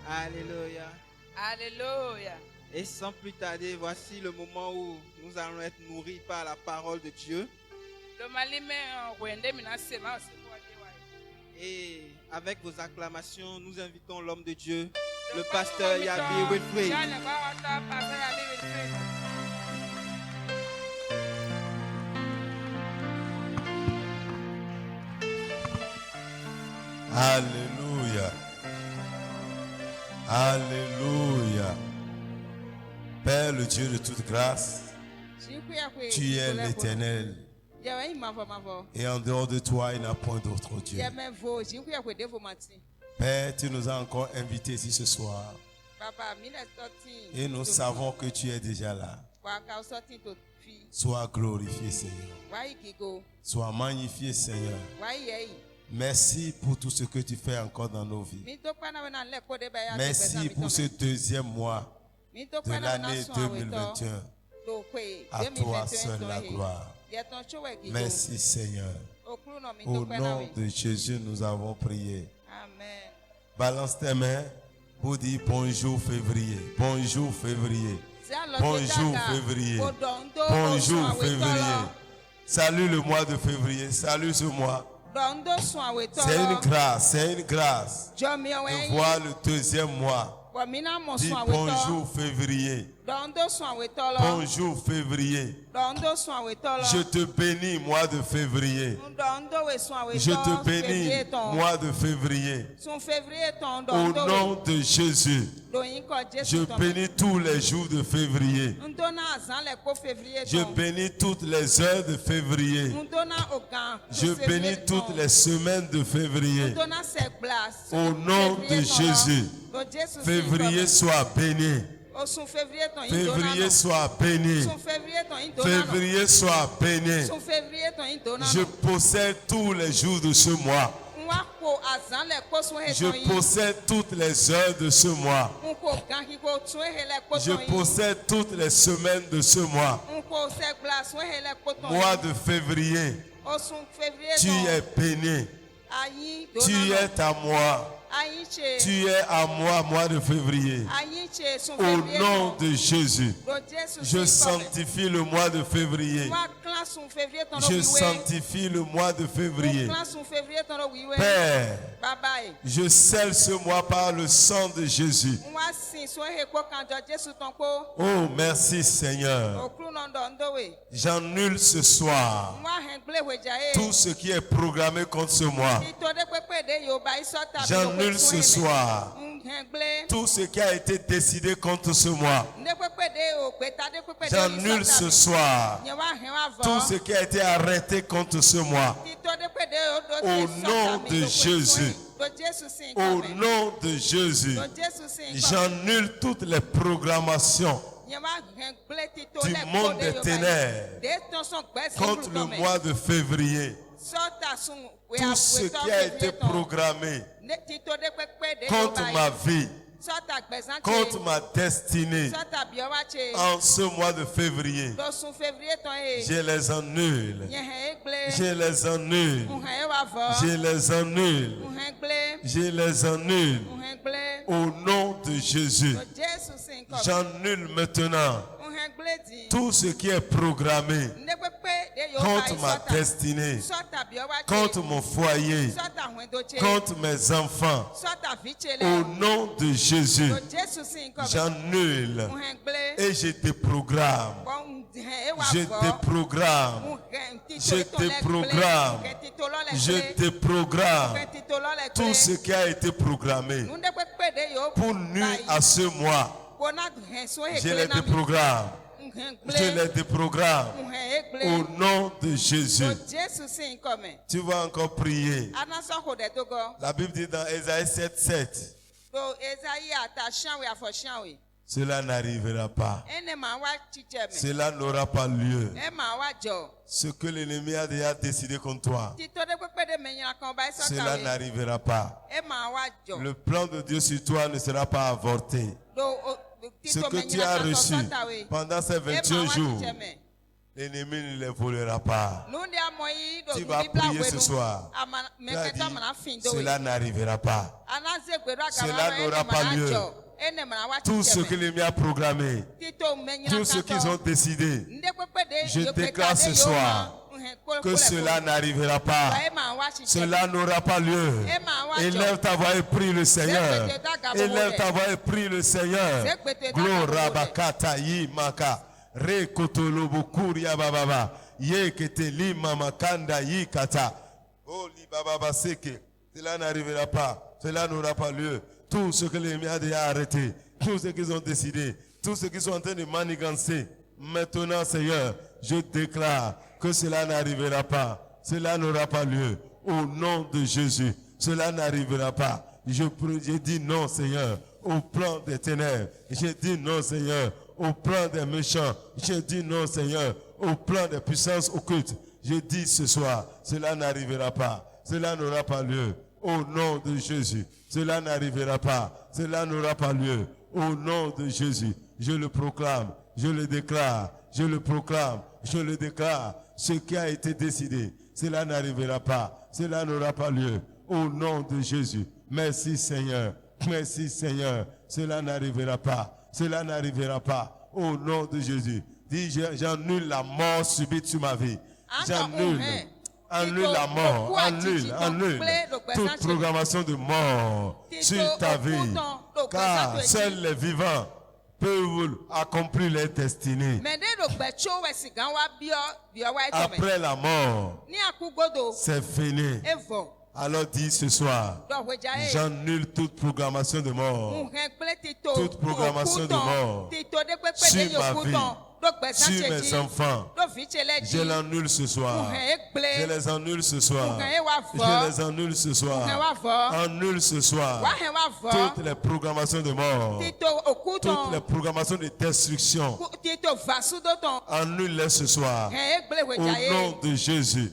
Alléluia. Alléluia. Et sans plus tarder, voici le moment où nous allons être nourris par la parole de Dieu. Et avec vos acclamations, nous invitons l'homme de Dieu, le pasteur Yabi Wilfrid. Alléluia. Alléluia. Père, le Dieu de toute grâce, tu es l'Éternel. Et en dehors de toi, il n'y a point d'autre Dieu. Père, tu nous as encore invités ici ce soir. Et nous savons que tu es déjà là. Sois glorifié, Seigneur. Sois magnifié, Seigneur. Merci pour tout ce que tu fais encore dans nos vies. Merci pour ce deuxième mois de l'année 2021. À toi seul la gloire. Merci, Seigneur. Au nom de Jésus, nous avons prié. Amen. Balance tes mains pour dire bonjour février. Bonjour février. Bonjour février. Bonjour février. Salut le mois de février. Salut ce mois. C'est une grâce. C'est une grâce de voir le deuxième mois. Dis bonjour février. Bonjour février. Je te bénis mois de février. Je te bénis mois de février. Au nom de Jésus. Je bénis tous les jours de février. Je bénis toutes les heures de février. Je bénis toutes les semaines de février. Au nom de Jésus. Février soit béni. Février soit béni. Février soit béni. Je possède tous les jours de ce mois. Je possède toutes les heures de ce mois. Je possède toutes les semaines de ce mois. Mois de février. Tu es béni. Tu es à moi. Tu es à moi, mois de février. Au nom de Jésus, je sanctifie le mois de février. Je sanctifie le mois de février. Père, je scelle ce mois par le sang de Jésus. Oh, merci Seigneur. J'annule ce soir tout ce qui est programmé contre ce mois. J'annule ce soir tout ce qui a été décidé contre ce mois. J'annule ce soir tout ce qui a été arrêté contre ce mois. Au nom de Jésus. Au nom de Jésus. J'annule toutes les programmations du monde des ténèbres contre le mois de février. Tout ce qui a été programmé contre ma vie, contre ma destinée, en ce mois de février, je les annule. Je les annule. Je les annule. Je les annule. Au nom de Jésus, j'annule maintenant tout ce qui est programmé contre ma destinée, contre mon foyer, contre mes enfants. Au nom de Jésus, j'annule et je déprogramme. Je déprogramme. Je déprogramme. Je déprogramme tout ce qui a été programmé pour nuire à ce mois. Je les déprogramme. Je les déprogramme. Au nom de Jésus. Tu vas encore prier. La Bible dit dans Ésaïe 7:7. Cela n'arrivera pas. Cela n'aura pas lieu. Ce que l'ennemi a déjà décidé contre toi, cela n'arrivera pas. Le plan de Dieu sur toi ne sera pas avorté. Ce que tu as reçu pendant ces 21 jours, L'ennemi ne les volera pas. Tu vas prier ce soir. Tu as dit, cela n'arrivera pas. Cela n'aura pas lieu. Tout ce que l'ennemi a programmé, tout ce qu'ils ont décidé, je déclare ce soir que cela n'arrivera pas. Cela n'aura pas lieu. Élève ta voix et prie le Seigneur. Élève ta voix et prie le Seigneur. Gloire bakata yi maka. Re kotolobo kuria bababa. Ye kete li mama kanda yi kata. Oh li bababa seke. Cela n'arrivera pas. Cela n'aura pas lieu. Tout ce que l'ennemi a déjà arrêté, tout ce qu'ils ont décidé, tout ce qu'ils sont en train de manigancer, maintenant, Seigneur, je déclare que cela n'arrivera pas. Cela n'aura pas lieu. Au nom de Jésus, cela n'arrivera pas. Je dis non, Seigneur, au plan des ténèbres. Je dis non, Seigneur, au plan des méchants. Je dis non, Seigneur, au plan des puissances occultes. Je dis ce soir, cela n'arrivera pas. Cela n'aura pas lieu. Au nom de Jésus, cela n'arrivera pas. Cela n'aura pas lieu. Au nom de Jésus, je le proclame, je le déclare, je le proclame, je le déclare. Ce qui a été décidé, cela n'arrivera pas. Cela n'aura pas lieu. Au nom de Jésus. Merci Seigneur. Merci Seigneur. Cela n'arrivera pas. Cela n'arrivera pas. Au nom de Jésus. Dis, j'annule la mort subite sur ma vie. J'annule. Annule la mort, annule toute programmation de mort sur ta vie, car seuls les vivants peuvent accomplir leur destinée. Après la mort, c'est fini. Alors dis ce soir, j'annule toute programmation de mort, toute programmation de mort sur ma vie, sur mes enfants. Je l'annule ce soir. Je les annule ce soir. Je les annule ce soir. Annule ce soir toutes les programmations de mort, toutes les programmations de destruction. Annule-les ce soir. Au nom de Jésus.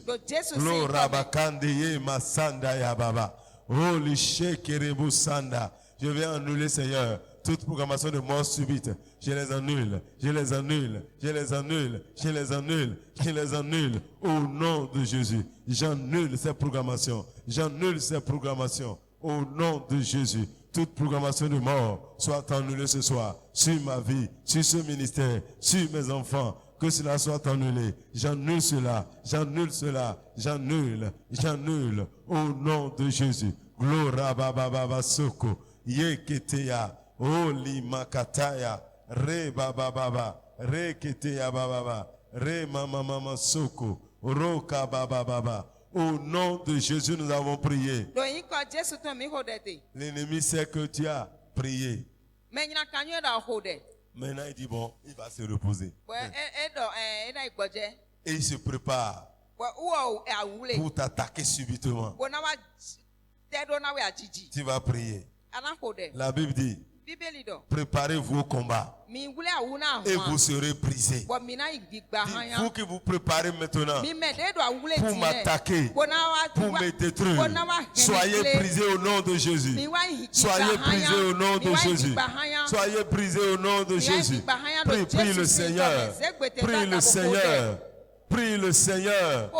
Je vais annuler, Seigneur, toute programmation de mort subite. Je les annule, je les annule, je les annule, je les annule, je les annule. Au nom de Jésus, j'annule ces programmations. J'annule ces programmations. Au nom de Jésus, toute programmation de mort soit annulée ce soir sur ma vie, sur ce ministère, sur mes enfants. Que cela soit annulé. J'annule cela, j'annule cela, j'annule, j'annule. Au nom de Jésus. Gloire baba soko. Yeketeya. Oli makataya. Re baba baba. Re keteya baba. Re mama soko. Roka baba baba. Au nom de Jésus, nous avons prié. L'ennemi sait que tu as prié. Maintenant, il dit bon, il va se reposer. Et il se prépare pour t'attaquer subitement. Tu vas prier. La Bible dit, préparez-vous au combat et vous serez brisés. Vous qui vous préparez maintenant pour m'attaquer, pour me détruire, soyez brisés au nom de Jésus. Soyez brisés au nom de Jésus. Soyez brisés au nom de Jésus. Prie le Seigneur. Prie le Seigneur. Prie le Seigneur.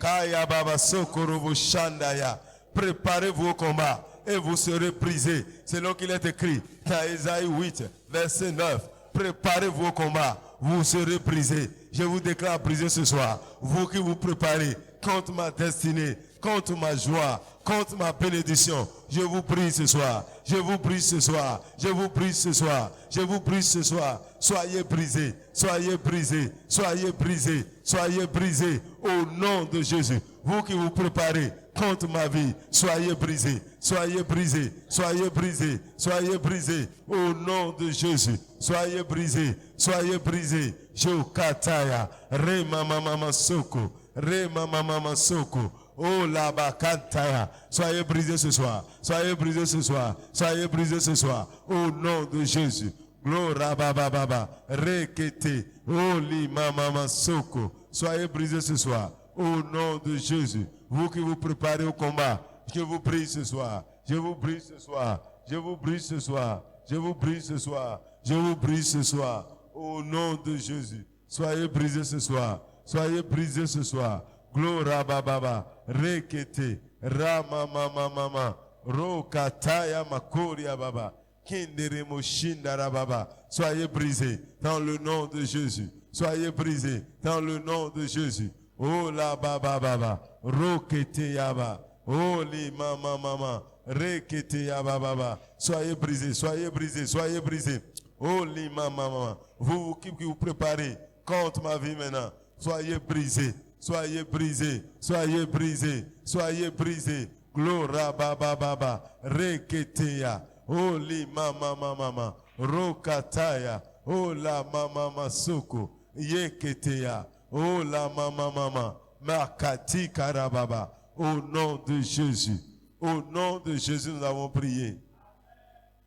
Kaya baba sokorobo shandaya. Préparez-vous au combat et vous serez brisés. Selon qu'il est écrit dans Ésaïe 8, verset 9. Préparez-vous au combat, vous serez brisés. Je vous déclare brisés ce soir. Vous qui vous préparez contre ma destinée, contre ma joie, contre ma bénédiction. Je vous prie ce soir. Je vous prie ce soir. Je vous prie ce soir. Je vous prie ce soir. Soyez brisés. Soyez brisés. Soyez brisés. Soyez brisés. Au nom de Jésus. Vous qui vous préparez contre ma vie, soyez brisés. Soyez brisés. Soyez brisés. Soyez brisés. Au nom de Jésus. Soyez brisés. Soyez brisés. Jokataya. Re mama soko. Re mama soko. Oh la bakantaya. Soyez brisés ce soir. Soyez brisés ce soir. Soyez brisés ce soir. Au nom de Jésus. Gloire baba baba. Rekete. Oh li mama soko. Soyez brisés ce soir. Au nom de Jésus. Vous qui vous préparez au combat. Je vous prie ce soir. Je vous prie ce soir. Je vous prie ce soir. Je vous prie ce soir. Je vous prie ce soir. Au nom de Jésus. Soyez brisés ce soir. Soyez brisés ce soir. Gloria bababa. Rekete. Rama mama mama. Rokataya makoria baba. Kinderemo shindara baba. Soyez brisés dans le nom de Jésus. Soyez brisés dans le nom de Jésus. Oh la baba baba. Rokete yaba. Oh li mama mama. Rekete yaba baba. Soyez brisés, soyez brisés, soyez brisés. Oh li mama mama. Vous qui vous préparez contre ma vie maintenant. Soyez brisés, soyez brisés, soyez brisés, soyez brisés. Gloria baba baba. Rekete ya. Oh li mama mama. Rokataya. Oh la mama masoko. Yeketeya. Oh la mama mama. Makati karababa. Au nom de Jésus. Au nom de Jésus, nous avons prié.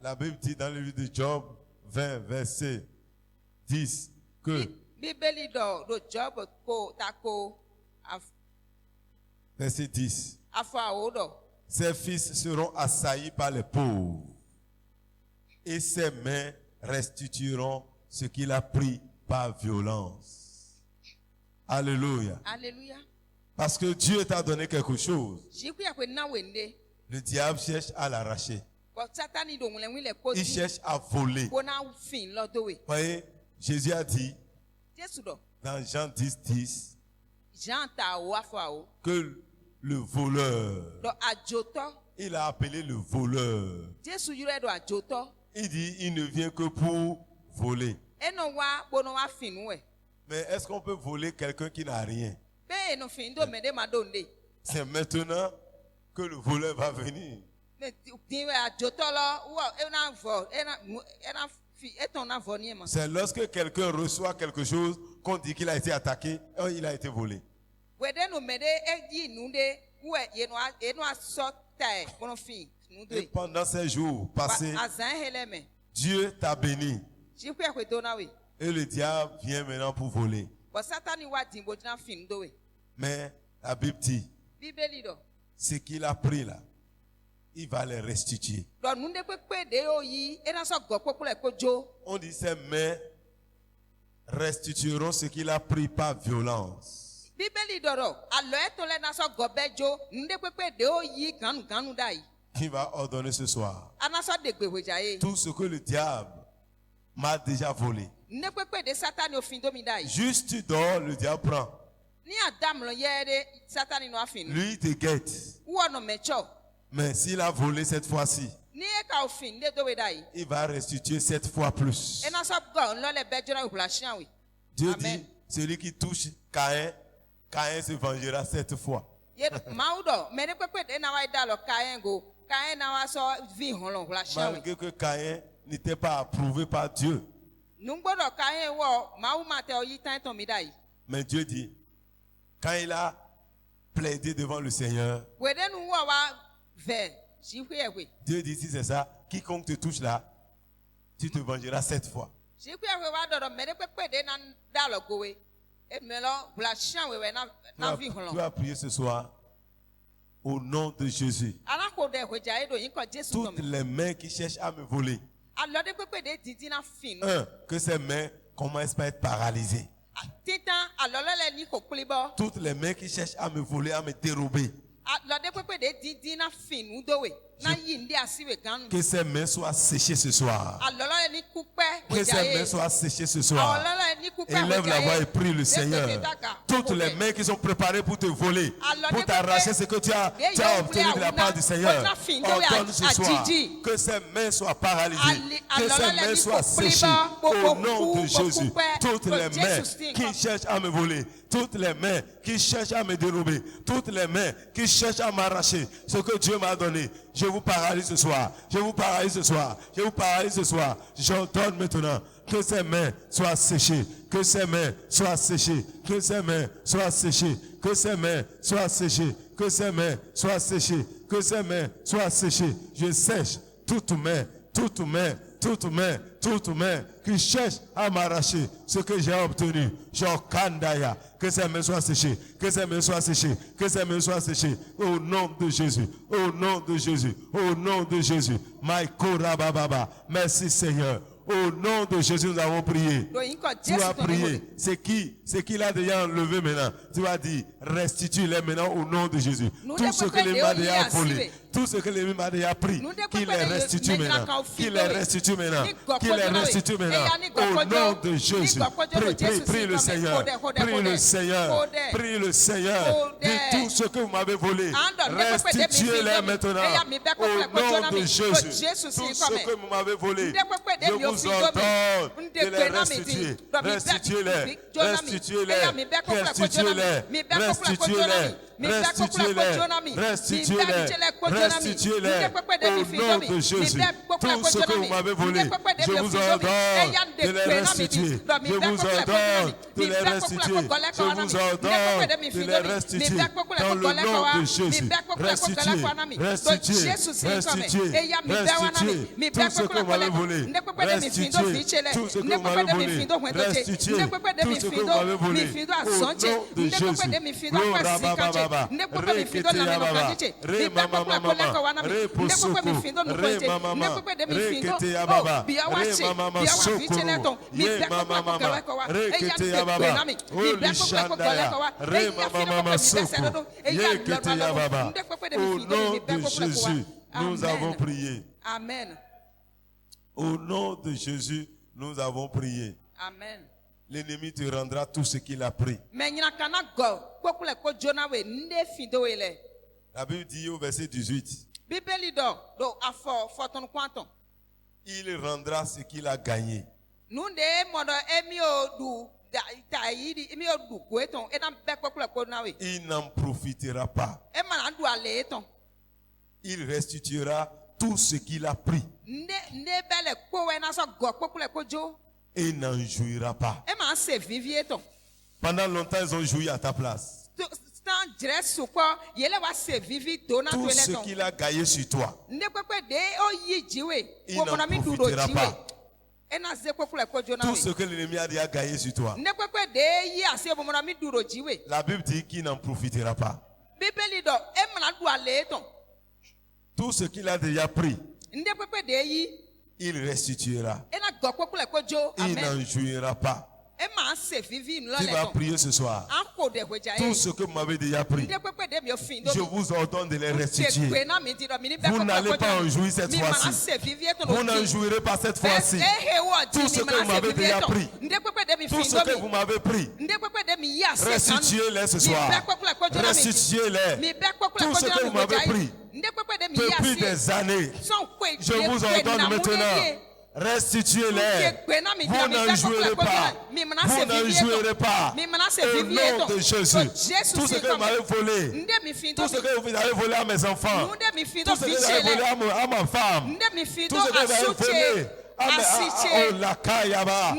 La Bible dit dans le livre de Job 20, verset 10 que verset 10. Ses fils seront assaillis par les pauvres et ses mains restitueront ce qu'il a pris par violence. Alléluia. Alléluia. Parce que Dieu t'a donné quelque chose. Le diable cherche à l'arracher. Il cherche à voler. Vous voyez, Jésus a dit dans Jean 10, 10 que le voleur, il a appelé le voleur. Il dit, il ne vient que pour voler. Mais est-ce qu'on peut voler quelqu'un qui n'a rien? C'est maintenant que le voleur va venir. C'est lorsque quelqu'un reçoit quelque chose qu'on dit qu'il a été attaqué, il a été volé. Et pendant ces jours passés, Dieu t'a béni. Et le diable vient maintenant pour voler. Mais la Bible dit, ce qu'il a pris là, il va les restituer. On dit ses mains restitueront ce qu'il a pris par violence. Qui va ordonner ce soir tout ce que le diable m'a déjà volé. Juste tu dors, le diable prend. Lui, il te guette. Mais s'il a volé cette fois-ci, il va restituer 7 fois plus. Dieu dit, celui qui touche Caïn, Caïn se vengera 7 fois. Malgré que Caïn n'était pas approuvé par Dieu. Mais Dieu dit, quand il a plaidé devant le Seigneur, Dieu dit, si c'est ça, quiconque te touche là, tu te vengeras 7 fois. Tu vas prier ce soir au nom de Jésus. Toutes les mains qui cherchent à me voler, que ces mains commencent par être paralysées. Toutes les mains qui cherchent à me voler, à me dérober, que ces mains soient séchées ce soir. Que ces mains soient séchées ce soir. Élève la voix et prie le Seigneur. Toutes les mains qui sont préparées pour te voler, pour t'arracher ce que tu as obtenu de la part du Seigneur, ordonne ce soir que ces mains soient paralysées, que ces mains soient séchées au nom de Jésus. Toutes les mains qui cherchent à me voler, toutes les mains qui cherchent à me dérober, toutes les mains qui cherchent à m'arracher ce que Dieu m'a donné, je vous paralyse ce soir. Je vous paralyse ce soir. Je vous paralyse ce soir. J'ordonne maintenant que ces mains soient séchées. Que ces mains soient séchées. Que ces mains soient séchées. Que ces mains soient séchées. Que ces mains soient séchées. Que ces mains soient séchées. Je sèche toute main, toute main, toute main, toute main qui cherche à m'arracher ce que j'ai obtenu. Jokandaya. Que ces mains soient séchées. Que ces mains soient séchées. Que ces mains soient séchées. Au nom de Jésus. Au nom de Jésus. Au nom de Jésus. Maïkora Baba. Merci Seigneur. Au nom de Jésus, nous avons prié. Tu vas prier. C'est qui l'a déjà enlevé maintenant? Tu vas dire, restitue-les maintenant au nom de Jésus. Tout ce que l'ennemi a déjà volé, tout ce que l'ennemi a déjà pris, qu'il les restitue maintenant. Qu'il les restitue maintenant. Qu'il les restitue maintenant. Au nom de Jésus. Prie le Seigneur. Prie le Seigneur. Prie le Seigneur. Dis tout ce que vous m'avez volé. Restituez-les maintenant. Au nom de Jésus. Tout ce que vous m'avez volé, je vous ordonne de les restituer. Restituez-les. Restituez-les. Restituez-les. Restituez-les. Restituez-les, restituez-les, restituez-les au nom de Jésus. Tout ce que vous m'avez volé, je vous ordonne de les restituer. Je vous ordonne de les restituer. Je vous ordonne de les restituer dans le nom de Jésus. Restituez, restituez, restituez, restituez tout ce que vous m'avez volé. Restituez tout ce que vous m'avez volé. Restituez tout ce que vous m'avez volé au nom de Jésus. Baba, rekete ya baba, re mama mama, re posoko, re mama, rekete ya baba, re mama soko, ye mama, rekete ya baba, oli shandaya, re mama soko, rekete ya baba. Au nom de Jésus, nous avons prié. Amen. Au nom de Jésus, nous avons prié. Amen. L'ennemi te rendra tout ce qu'il a pris. La Bible dit au verset 18, il rendra ce qu'il a gagné. Il n'en profitera pas. Il restituera tout ce qu'il a pris. Et il n'en jouira pas. Pendant longtemps, ils ont joui à ta place. Tout ce qu'il a gagné sur toi, il n'en profitera pas. Tout ce que l'ennemi a déjà gagné sur toi, la Bible dit qu'il n'en profitera pas. Tout ce qu'il a déjà pris, il restituera. Il n'en jouira pas. Tu vas prier ce soir. Tout ce que vous m'avez déjà pris, je vous ordonne de les restituer. Vous n'allez pas en jouir cette fois-ci. Vous n'en jouirez pas cette fois-ci. Tout ce que vous m'avez déjà pris, tout ce que vous m'avez pris, restituez-les ce soir. Restituez-les. Tout ce que vous m'avez pris depuis des années, je vous ordonne maintenant. Restituez-les. Vous n'en jouirez pas. Vous n'en jouirez pas. Au nom de Jésus. Tout ce que vous m'avez volé, tout ce que vous avez volé à mes enfants, tout ce que vous avez volé à ma femme, tout ce que vous avez volé à la Kayaba,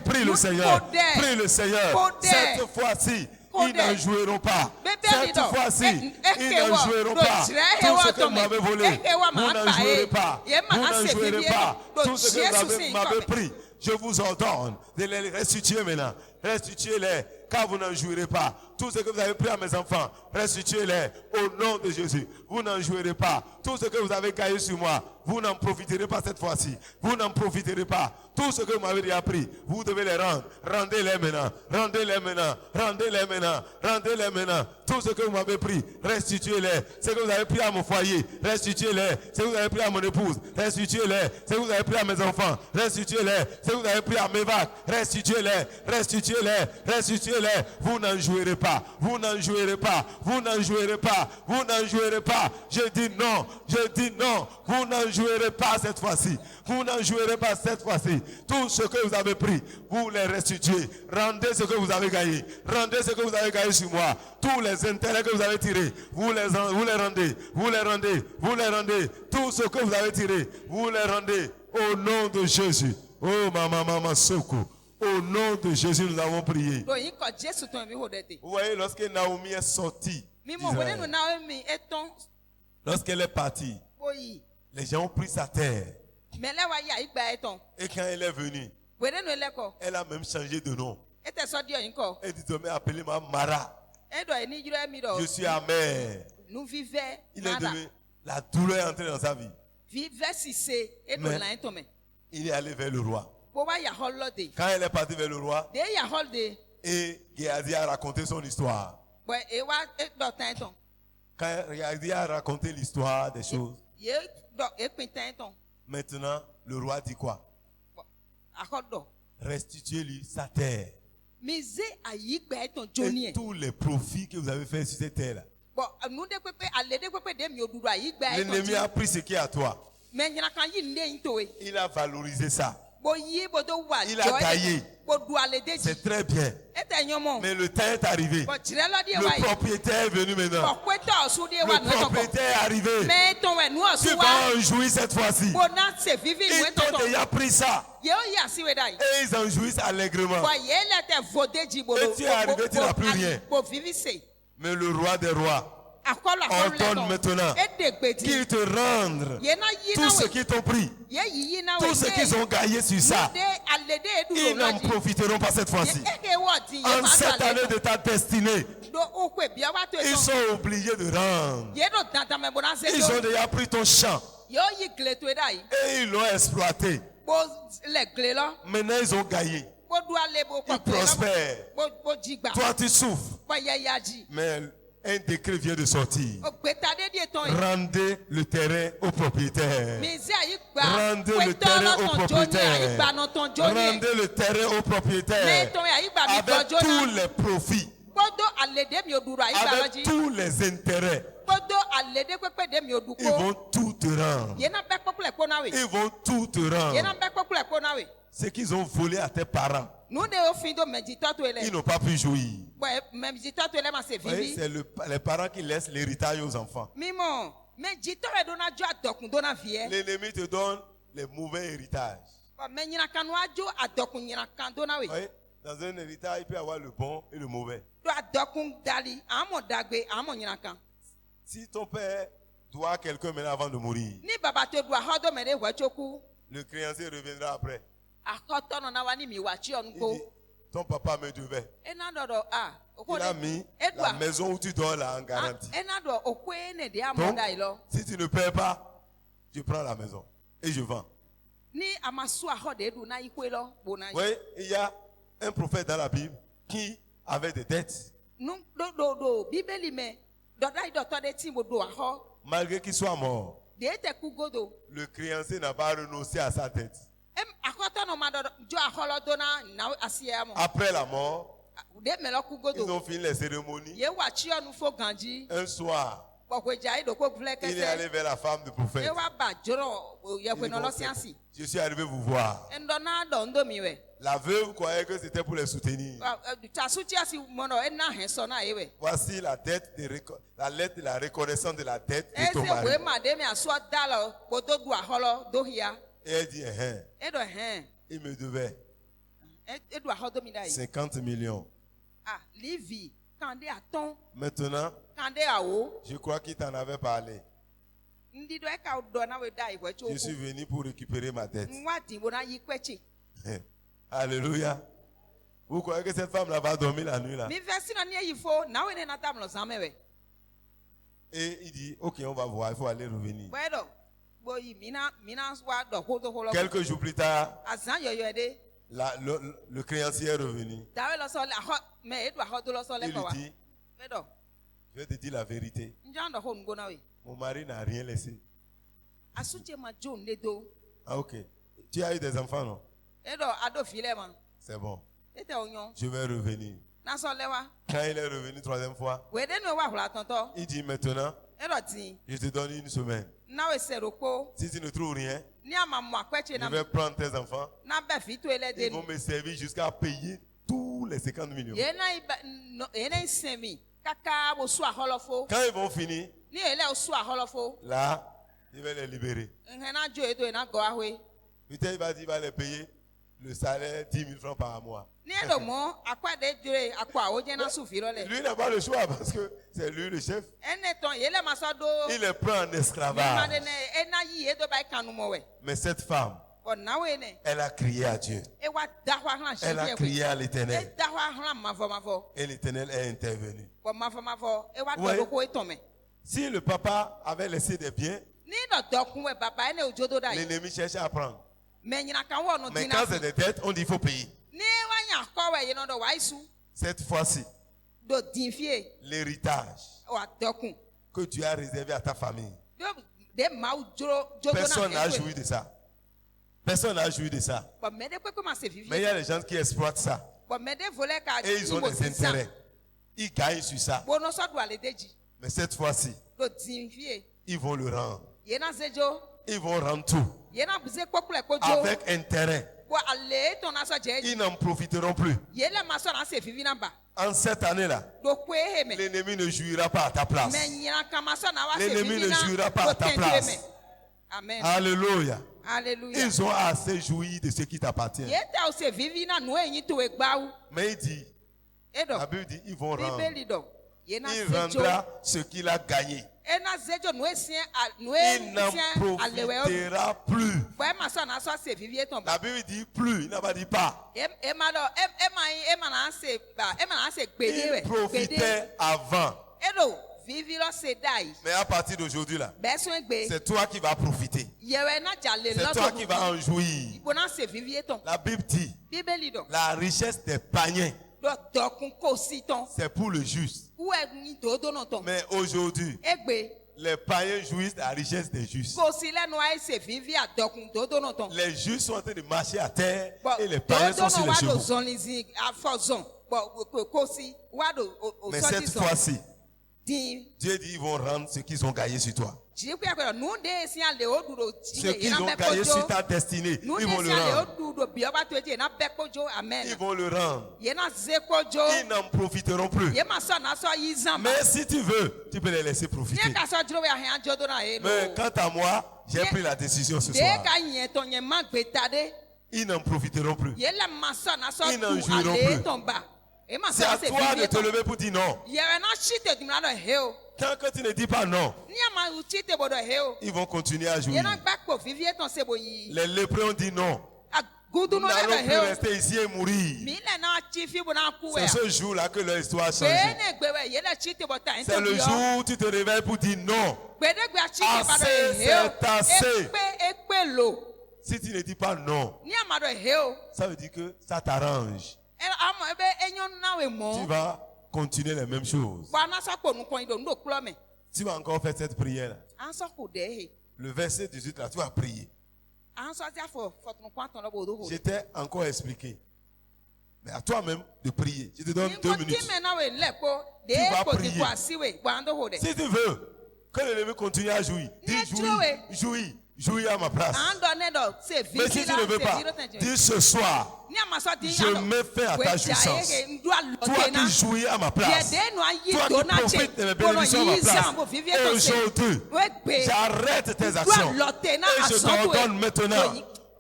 prie le Seigneur. Prie le Seigneur. Cette fois-ci, ils n'en joueront pas. Cette fois-ci, ils n'en joueront pas. Tout ce que vous m'avez volé, vous n'en jouerez pas. Vous n'en jouerez pas. Tout ce que vous m'avez pris, je vous ordonne de les restituer maintenant. Restituez-les, car vous n'en jouirez pas. Tout ce que vous avez pris à mes enfants, restituez-les au nom de Jésus. Vous n'en jouirez pas. Tout ce que vous avez gagné sur moi, vous n'en profiterez pas cette fois-ci. Vous n'en profiterez pas. Tout ce que vous m'avez déjà pris, vous devez les rendre. Rendez-les maintenant. Rendez-les maintenant. Rendez-les maintenant. Rendez-les maintenant. Tout ce que vous m'avez pris, restituez-les. Ce que vous avez pris à mon foyer, restituez-les. Ce que vous avez pris à mon épouse, restituez-les. Ce que vous avez pris à mes enfants, restituez-les. Ce que vous avez pris à mes vagues, restituez-les. Restituez-les. Restituez-les. Vous n'en jouirez pas. Vous n'en jouirez pas. Vous n'en jouirez pas. Vous n'en jouirez pas. Je dis non. Je dis non. Vous n'en jouirez pas cette fois-ci. Vous n'en jouirez pas cette fois-ci. Tout ce que vous avez pris, vous les restituez. Rendez ce que vous avez gagné. Rendez ce que vous avez gagné sur moi. Tous les intérêts que vous avez tirés, vous les rendez. Vous les rendez. Vous les rendez. Tout ce que vous avez tiré, vous les rendez. Au nom de Jésus. Oh, maman, Soko. Au nom de Jésus, nous avons prié. Vous voyez, lorsque Naomi est sortie, lorsqu'elle est partie, les gens ont pris sa terre. Et quand elle est venue, elle a même changé de nom. Elle dit, mais appelez-moi Mara. Je suis amère. Il est devenu, la douleur est entrée dans sa vie. Mais il est allé vers le roi. Quand elle est partie vers le roi, et Géasi a raconté son histoire. Quand Géasi a raconté l'histoire des choses, maintenant, le roi dit quoi? Restituez-lui sa terre. Et tous les profits que vous avez fait sur cette terre-là. L'ennemi a pris ce qui est à toi. Il a valorisé ça. Il a taillé. C'est très bien. Mais le temps est arrivé. Le propriétaire est venu maintenant. Le propriétaire est arrivé. Tu vas en jouir cette fois-ci. Ils t'ont déjà pris ça. Et ils en jouissent allègrement. Et tu es arrivé, tu n'as plus rien. Mais le roi des rois ordonne maintenant qu'ils te rendent tout ce qu'ils t'ont pris, tout ce qu'ils ont gagné sur ça. Ils n'en profiteront pas cette fois-ci. En cette année de ta destinée, ils sont obligés de rendre. Ils ont déjà pris ton champ et ils l'ont exploité. Maintenant ils ont gagné. Ils prospèrent. Toi tu souffres. Mais un décret vient de sortir. Rendez le terrain au propriétaire. Rendez le terrain au propriétaire. Rendez le terrain au propriétaire. Avec tous les profits. Avec tous les intérêts. Ils vont tout te rendre. Ils vont tout te rendre. Ce qu'ils ont volé à tes parents, ils n'ont pas pu jouir. Oui, c'est les parents qui laissent l'héritage aux enfants. L'ennemi te donne les mauvais héritages. Oui, dans un héritage, il peut y avoir le bon et le mauvais. Si ton père doit quelqu'un maintenant avant de mourir, le créancier reviendra après. Il dit, ton papa me devait. Il a mis la maison où tu dors là en garantie. Donc, si tu ne paies pas, je prends la maison et je vends. Oui, il y a un prophète dans la Bible qui avait des dettes. Malgré qu'il soit mort, le créancier n'a pas renoncé à sa dette. Après la mort, ils ont fini les cérémonies. Un soir, il est allé vers la femme du prophète. Je suis arrivé vous voir. La veuve croyait que c'était pour les soutenir. Voici la dette la lettre de la reconnaissance de la dette de ton mari. Et elle dit, il me devait 50 millions. Maintenant, je crois qu'il t'en avait parlé. Je suis venu pour récupérer ma dette. Alléluia. Vous croyez que cette femme-là va dormir la nuit là? Et il dit, ok, on va voir, il faut aller revenir. Quelques jours plus tard, le créancier est revenu. Il lui dit, je vais te dire la vérité. Mon mari n'a rien laissé. Ah ok. Tu as eu des enfants, non? C'est bon. Je vais revenir. Quand il est revenu troisième fois, il dit maintenant, je te donne une semaine. Si tu ne trouves rien, je vais prendre tes enfants. Ils vont me servir jusqu'à payer tous les 50 millions. Quand ils vont finir, là, il va les libérer. Peut-être il va dire, il va les payer le salaire 10 000 francs par mois. Lui n'a pas le choix parce que c'est lui le chef. Il les prend en esclavage. Mais cette femme, elle a crié à Dieu. Elle a crié à l'Éternel. Et l'Éternel est intervenu. Ouais. Si le papa avait laissé des biens, L'ennemi cherche à prendre. Mais quand c'est des dettes, on dit qu'il faut payer. Cette fois-ci, l'héritage que Dieu a réservé à ta famille, personne n'a joui de ça. Personne n'a joui de ça. Mais il y a des gens qui exploitent ça. Et ils ont des intérêts. Ils gagnent sur ça. Mais cette fois-ci, ils vont le rendre. Ils vont rendre tout. Avec intérêt. Ils n'en profiteront plus. En cette année-là, l'ennemi ne jouira pas à ta place. L'ennemi ne jouira pas à ta place. Amen. Alléluia. Alléluia. Ils ont assez joui de ce qui t'appartient. Mais il dit, la Bible dit, ils vont rendre. Il rendra ce qu'il a gagné. Il n'en profitera plus. La Bible dit plus, il n'a pas dit pas. Il profitait avant. Mais à partir d'aujourd'hui là, c'est toi qui vas profiter. C'est toi qui vas en jouir. La Bible dit, la richesse des païens, c'est pour le juste. Mais aujourd'hui, les païens jouissent de la richesse des justes. Les justes sont en train de marcher à terre et les païens sont sur les chevaux. Mais cette fois-ci, Dieu dit ils vont rendre ce qu'ils ont gagné sur toi. Ce qu'ils ont gagné sur ta destinée, ils vont le rendre. Ils vont le rendre. Ils n'en profiteront plus. Mais si tu veux, tu peux les laisser profiter. Mais quant à moi, j'ai pris la décision ce soir. Ils n'en profiteront plus. Ils n'en jouiront plus. C'est à toi de te lever pour dire non. Tant que tu ne dis pas non, ils vont continuer à jouer. Les lépreux ont dit non. Nous n'allons plus rester ici et mourir. C'est ce jour-là que leur histoire a changé. C'est le jour où tu te réveilles pour dire non. Assez, c'est assez. Si tu ne dis pas non, ça veut dire que ça t'arrange. Tu vas continuer les mêmes choses. Tu vas encore faire cette prière. Le verset 18 là, tu vas prier. J'étais encore expliqué. Mais à toi-même de prier. Je te donne 2 minutes. Tu vas prier. Si tu veux que l'ennemi continue à jouir, dis jouis à ma place. Mais si tu ne veux pas, dis ce soir, je mets fin à ta jouissance. Toi qui jouis à ma place, toi qui profites de mes bénédictions à ma place, aujourd'hui, j'arrête tes actions et je t'ordonne maintenant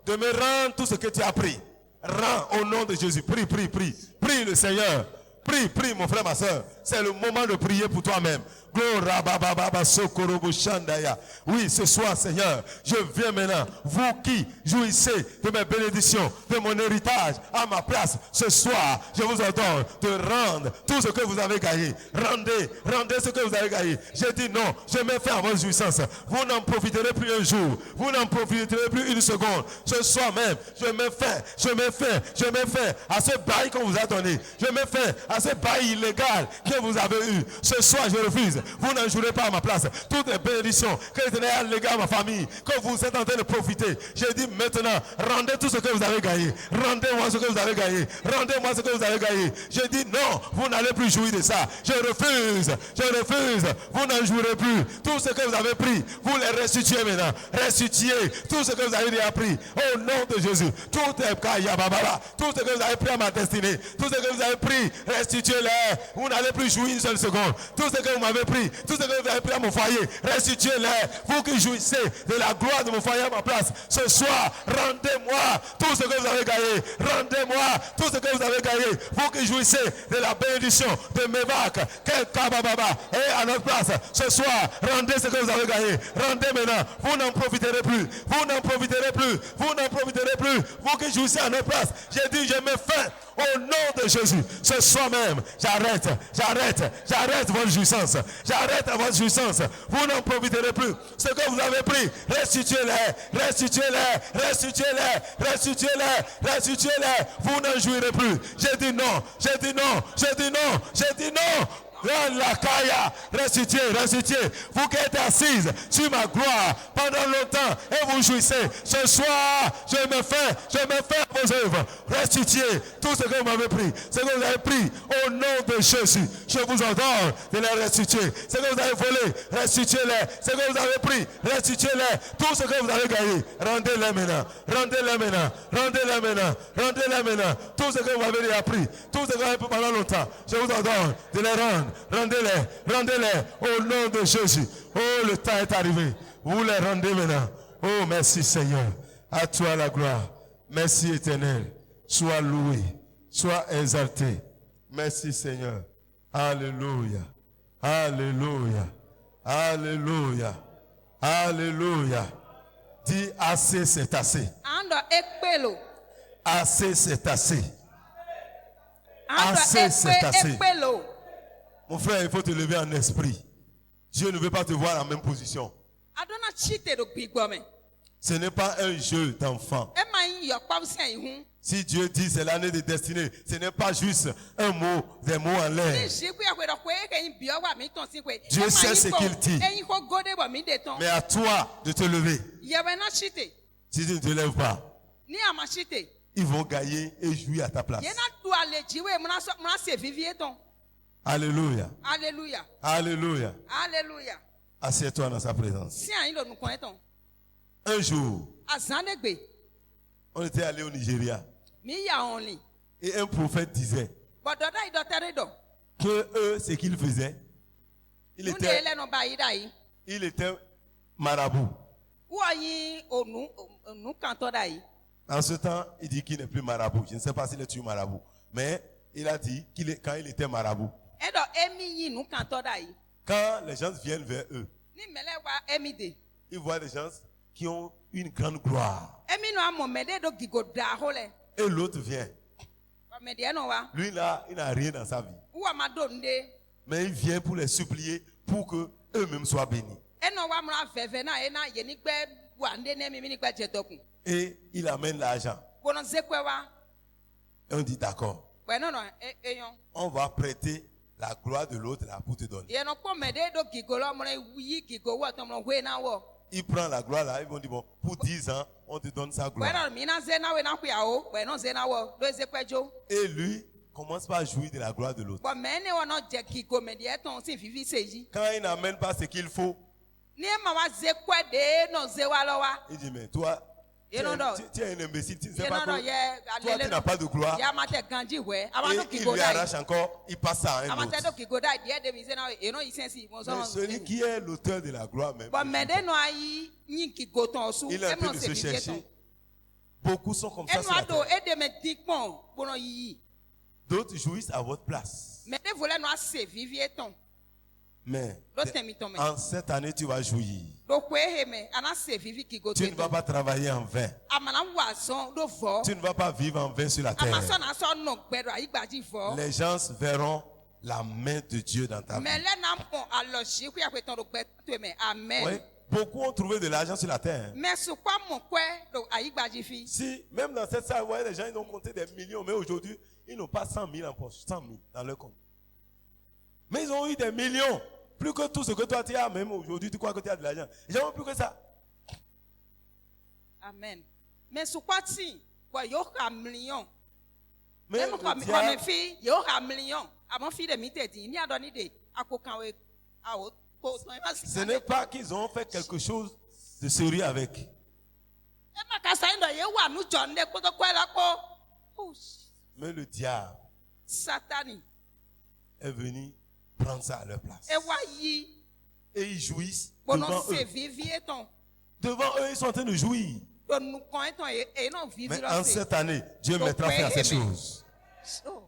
de me rendre tout ce que tu as pris. Rends au nom de Jésus. Prie le Seigneur. Prie mon frère, ma soeur. C'est le moment de prier pour toi-même. Oui, ce soir, Seigneur, je viens maintenant. Vous qui jouissez de mes bénédictions, de mon héritage à ma place, ce soir, je vous ordonne de rendre tout ce que vous avez gagné. Rendez ce que vous avez gagné. Je dis non, je mets fin à votre jouissance. Vous n'en profiterez plus un jour. Vous n'en profiterez plus une seconde. Ce soir même, je mets fin à ce bail qu'on vous a donné. Je mets fin à ce bail illégal que vous avez eu. Ce soir, je refuse. Vous n'en jouerez pas à ma place. Toutes les bénédictions que l'Éternel a léguées à ma famille, que vous êtes en train de profiter, je dis maintenant, rendez tout ce que vous avez gagné. Rendez-moi ce que vous avez gagné. Rendez-moi ce que vous avez gagné. Je dis non, vous n'allez plus jouir de ça. Je refuse. Vous n'en jouerez plus. Tout ce que vous avez pris, vous les restituez maintenant. Restituez tout ce que vous avez déjà pris. Au nom de Jésus. Tout ce que vous avez pris à ma destinée, tout ce que vous avez pris, restituez-les. Vous n'allez plus jouir une seule seconde. Tout ce que vous m'avez pris, tout ce que vous avez pris à mon foyer, restituez-les. Vous qui jouissez de la gloire de mon foyer à ma place, ce soir, rendez-moi tout tout ce que vous avez gagné. Rendez-moi tout ce que vous avez gagné. Vous qui jouissez de la bénédiction de Mévac, et à notre place, ce soir, rendez ce que vous avez gagné. Rendez maintenant. Vous n'en profiterez plus. Vous n'en profiterez plus. Vous n'en profiterez plus. Vous qui jouissez à notre place, j'ai dit, je mets fin au nom de Jésus. Ce soir même, j'arrête votre jouissance. J'arrête votre jouissance. Vous n'en profiterez plus. Ce que vous avez pris, restituez-les, restituez-les, restituez-les, restituez-les, restituez-les. Vous n'en jouirez plus. J'ai dit non, j'ai dit non, j'ai dit non, j'ai dit non. La kaya, restituez. Vous qui êtes assises sur ma gloire pendant longtemps et vous jouissez. Ce soir, je me fais vos œuvres. Restituez tout ce que vous m'avez pris. Ce que vous avez pris au nom de Jésus. Je vous ordonne de les restituer. Ce que vous avez volé, restituez-les. Ce que vous avez pris, restituez-les. Tout ce que vous avez gagné, rendez-les maintenant. Rendez-les maintenant. Rendez-les maintenant. Rendez-les maintenant. Tout ce que vous avez déjà pris, tout ce que vous avez pris pendant longtemps, je vous ordonne de les rendre. Rendez-les au nom de Jésus. Oh, le temps est arrivé. Vous les rendez maintenant. Oh, merci Seigneur. À toi la gloire. Merci Éternel. Sois loué. Sois exalté. Merci Seigneur. Alléluia. Alléluia. Alléluia. Alléluia. Dis assez, c'est assez. Assez, c'est assez. Assez, c'est assez. Mon frère, il faut te lever en esprit. Dieu ne veut pas te voir en même position. Ce n'est pas un jeu d'enfant. Si Dieu dit c'est l'année de destinée, ce n'est pas juste un mot, des mots en l'air. Dieu sait ce qu'il dit. Mais à toi de te lever. Si tu ne te lèves pas, ils vont gagner et jouir à ta place. Alléluia. Alléluia. Alléluia. Alléluia. Assieds-toi dans sa présence. Un jour, on était allé au Nigeria. Et un prophète disait que eux, ce qu'ils faisaient, il était marabout. En ce temps, il dit qu'il n'est plus marabout. Je ne sais pas s'il est toujours marabout. Mais il a dit quand il était marabout. Quand les gens viennent vers eux, ils voient des gens qui ont une grande gloire. Et l'autre vient. Lui là, il n'a rien dans sa vie. Mais il vient pour les supplier pour que eux-mêmes soient bénis. Et il amène l'argent. Et on dit d'accord. On va prêter la gloire de l'autre là pour te donner. Il prend la gloire là, ils vont dire bon, pour 10 ans, on te donne sa gloire. Et lui commence par jouir de la gloire de l'autre. Quand il n'amène pas ce qu'il faut, il dit mais toi, tu es un imbécile, tu ne sais pas que toi tu n'as pas de gloire. Et il lui arrache encore, il passe à un autre. Mais celui qui est l'auteur de la gloire même, il est en train de se chercher. Beaucoup sont comme ça sur la terre. D'autres jouissent à votre place. Mais en cette année, tu vas jouir. Tu ne vas pas travailler en vain. Tu ne vas pas vivre en vain sur la terre. Les gens verront la main de Dieu dans ta vie. Oui, beaucoup ont trouvé de l'argent sur la terre. Si, même dans cette salle, vous voyez, les gens ils ont compté des millions, mais aujourd'hui, ils n'ont pas 100 000 en poche, 100 000 dans leur compte. Mais ils ont eu des millions. Plus que tout ce que toi tu as, même aujourd'hui, tu crois que tu as de l'argent. Ils n'ont plus que ça. Amen. Mais ce quoi si, il y a un million. Mais même comme mes filles, il y a un million. À mon fils de midi, il y a donné des ce n'est pas qu'ils ont fait quelque chose de sérieux avec. Mais le diable est venu prendre ça à leur place. Et ils jouissent devant eux. Devant eux, ils sont en train de jouir. Mais en cette année, Dieu mettra fin à ces choses.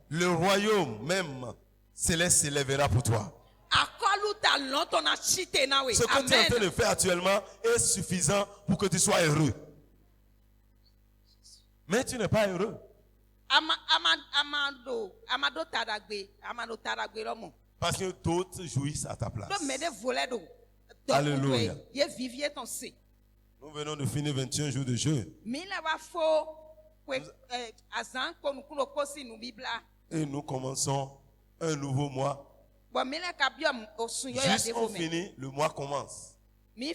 Le royaume même céleste s'élèvera pour toi. Ce que tu es en train de faire actuellement est suffisant pour que tu sois heureux. Mais tu n'es pas heureux. Parce que d'autres jouissent à ta place. Alléluia. Nous venons de finir 21 jours de jeûne. Et nous commençons un nouveau mois. Juste on finit, le mois commence. Là,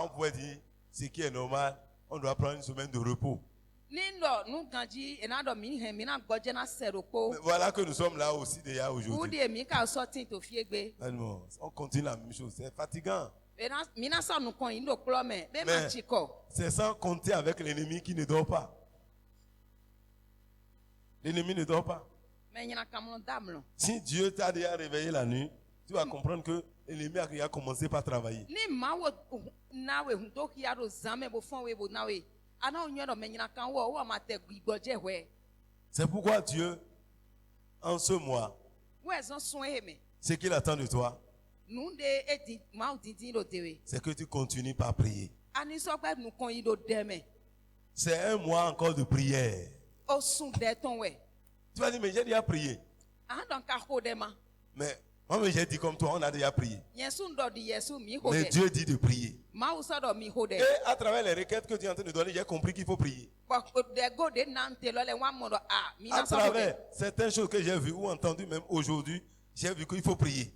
on pourrait dire, ce qui est normal, on doit prendre une semaine de repos. Mais voilà que nous sommes là aussi déjà aujourd'hui. On continue la même chose, c'est fatigant. Mais c'est sans compter avec l'ennemi qui ne dort pas. L'ennemi ne dort pas. Si Dieu t'a déjà réveillé la nuit, tu vas comprendre que l'ennemi a commencé par travailler. C'est pourquoi Dieu, en ce mois, ce qu'il attend de toi, c'est que tu continues par prier. C'est un mois encore de prière. Tu vas dire, mais j'ai déjà prié. Mais moi, j'ai dit comme toi, on a déjà prié. Mais Dieu dit de prier. Et à travers les requêtes que tu es en train de donner, j'ai compris qu'il faut prier. À travers certaines choses que j'ai vues ou entendues même aujourd'hui, j'ai vu qu'il faut prier.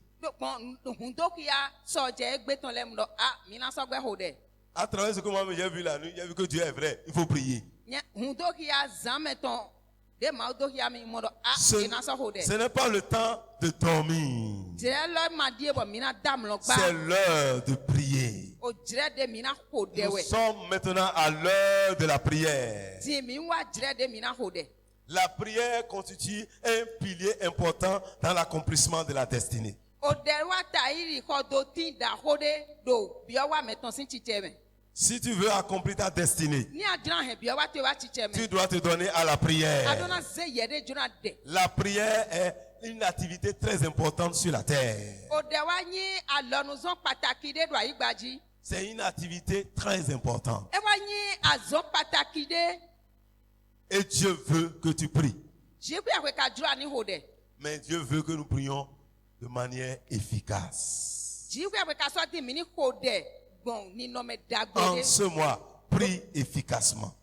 À travers ce que moi j'ai vu la nuit, j'ai vu que Dieu est vrai, il faut prier. Ce n'est pas le temps de dormir. C'est l'heure de prier. Nous sommes maintenant à l'heure de la prière. La prière constitue un pilier important dans l'accomplissement de la destinée. Si tu veux accomplir ta destinée, tu dois te donner à la prière. La prière est une activité très importante sur la terre. C'est une activité très importante. Et Dieu veut que tu pries. Mais Dieu veut que nous prions de manière efficace. En ce mois, prie efficacement.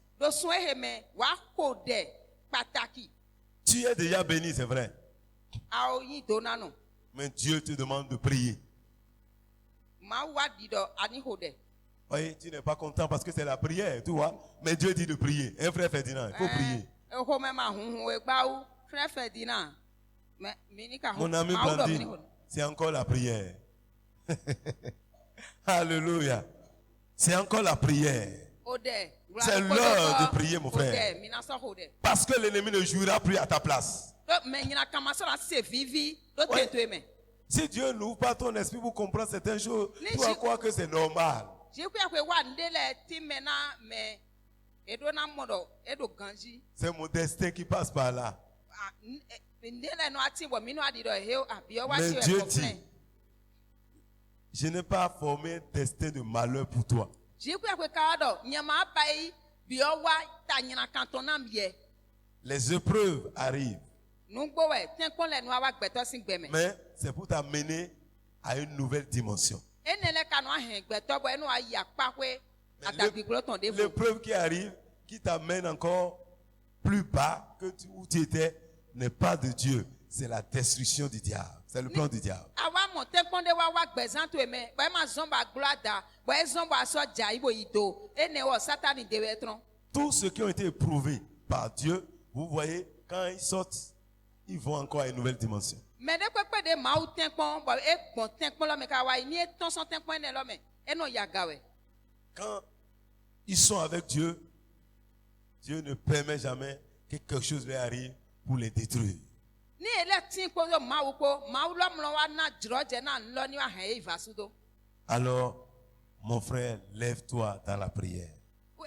Tu es déjà béni, c'est vrai. Mais Dieu te demande de prier. Oui, tu n'es pas content parce que c'est la prière, tu vois. Mais Dieu dit de prier. Un frère Ferdinand, il faut prier. Mon ami Blandine, c'est encore la prière. Alléluia. C'est encore la prière. C'est l'heure de prier, mon frère. Parce que l'ennemi ne jouira plus à ta place. Ouais. Si Dieu n'ouvre pas ton esprit pour comprendre certaines choses, tu vas croire que c'est normal. C'est mon destin qui passe par là. Mais Dieu dit, je n'ai pas formé un destin de malheur pour toi. Les épreuves arrivent. Mais c'est pour t'amener à une nouvelle dimension. L'épreuve qui arrive, qui t'amène encore plus bas que où tu étais, n'est pas de Dieu. C'est la destruction du diable. C'est le plan du diable. Tous ceux qui ont été éprouvés par Dieu, vous voyez, quand ils sortent, ils vont encore à une nouvelle dimension. Quand ils sont avec Dieu, Dieu ne permet jamais que quelque chose leur arrive pour les détruire. Alors, Mon frère, lève-toi dans la prière.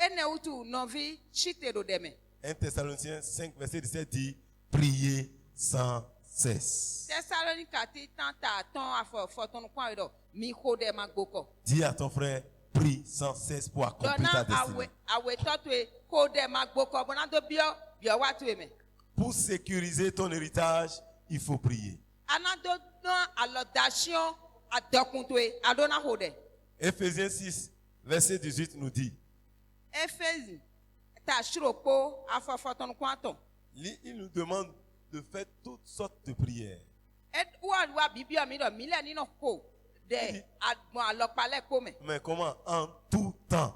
Ene utu novi chite do deme. 1 Thessaloniciens 5, verset 17 dit, priez sans cesse. Thessalonica ti tanta ton afo foton kwa do mi khode magboko. Dis à ton frère, prie sans cesse pour accomplir ta Dona destinée. awe totwe khode magboko bona do bio watu eme. Pour sécuriser ton héritage, il faut prier. Anado na alodation adokuntwe adona hode. Éphésiens 6, verset 18 nous dit, Efezi ta shiroko afo foton kwa ton. il nous demande de faire toutes sortes de prières. Et wa bibio mi do mile ni no ko de agbon alopale ko me. Mais comment? En tout temps.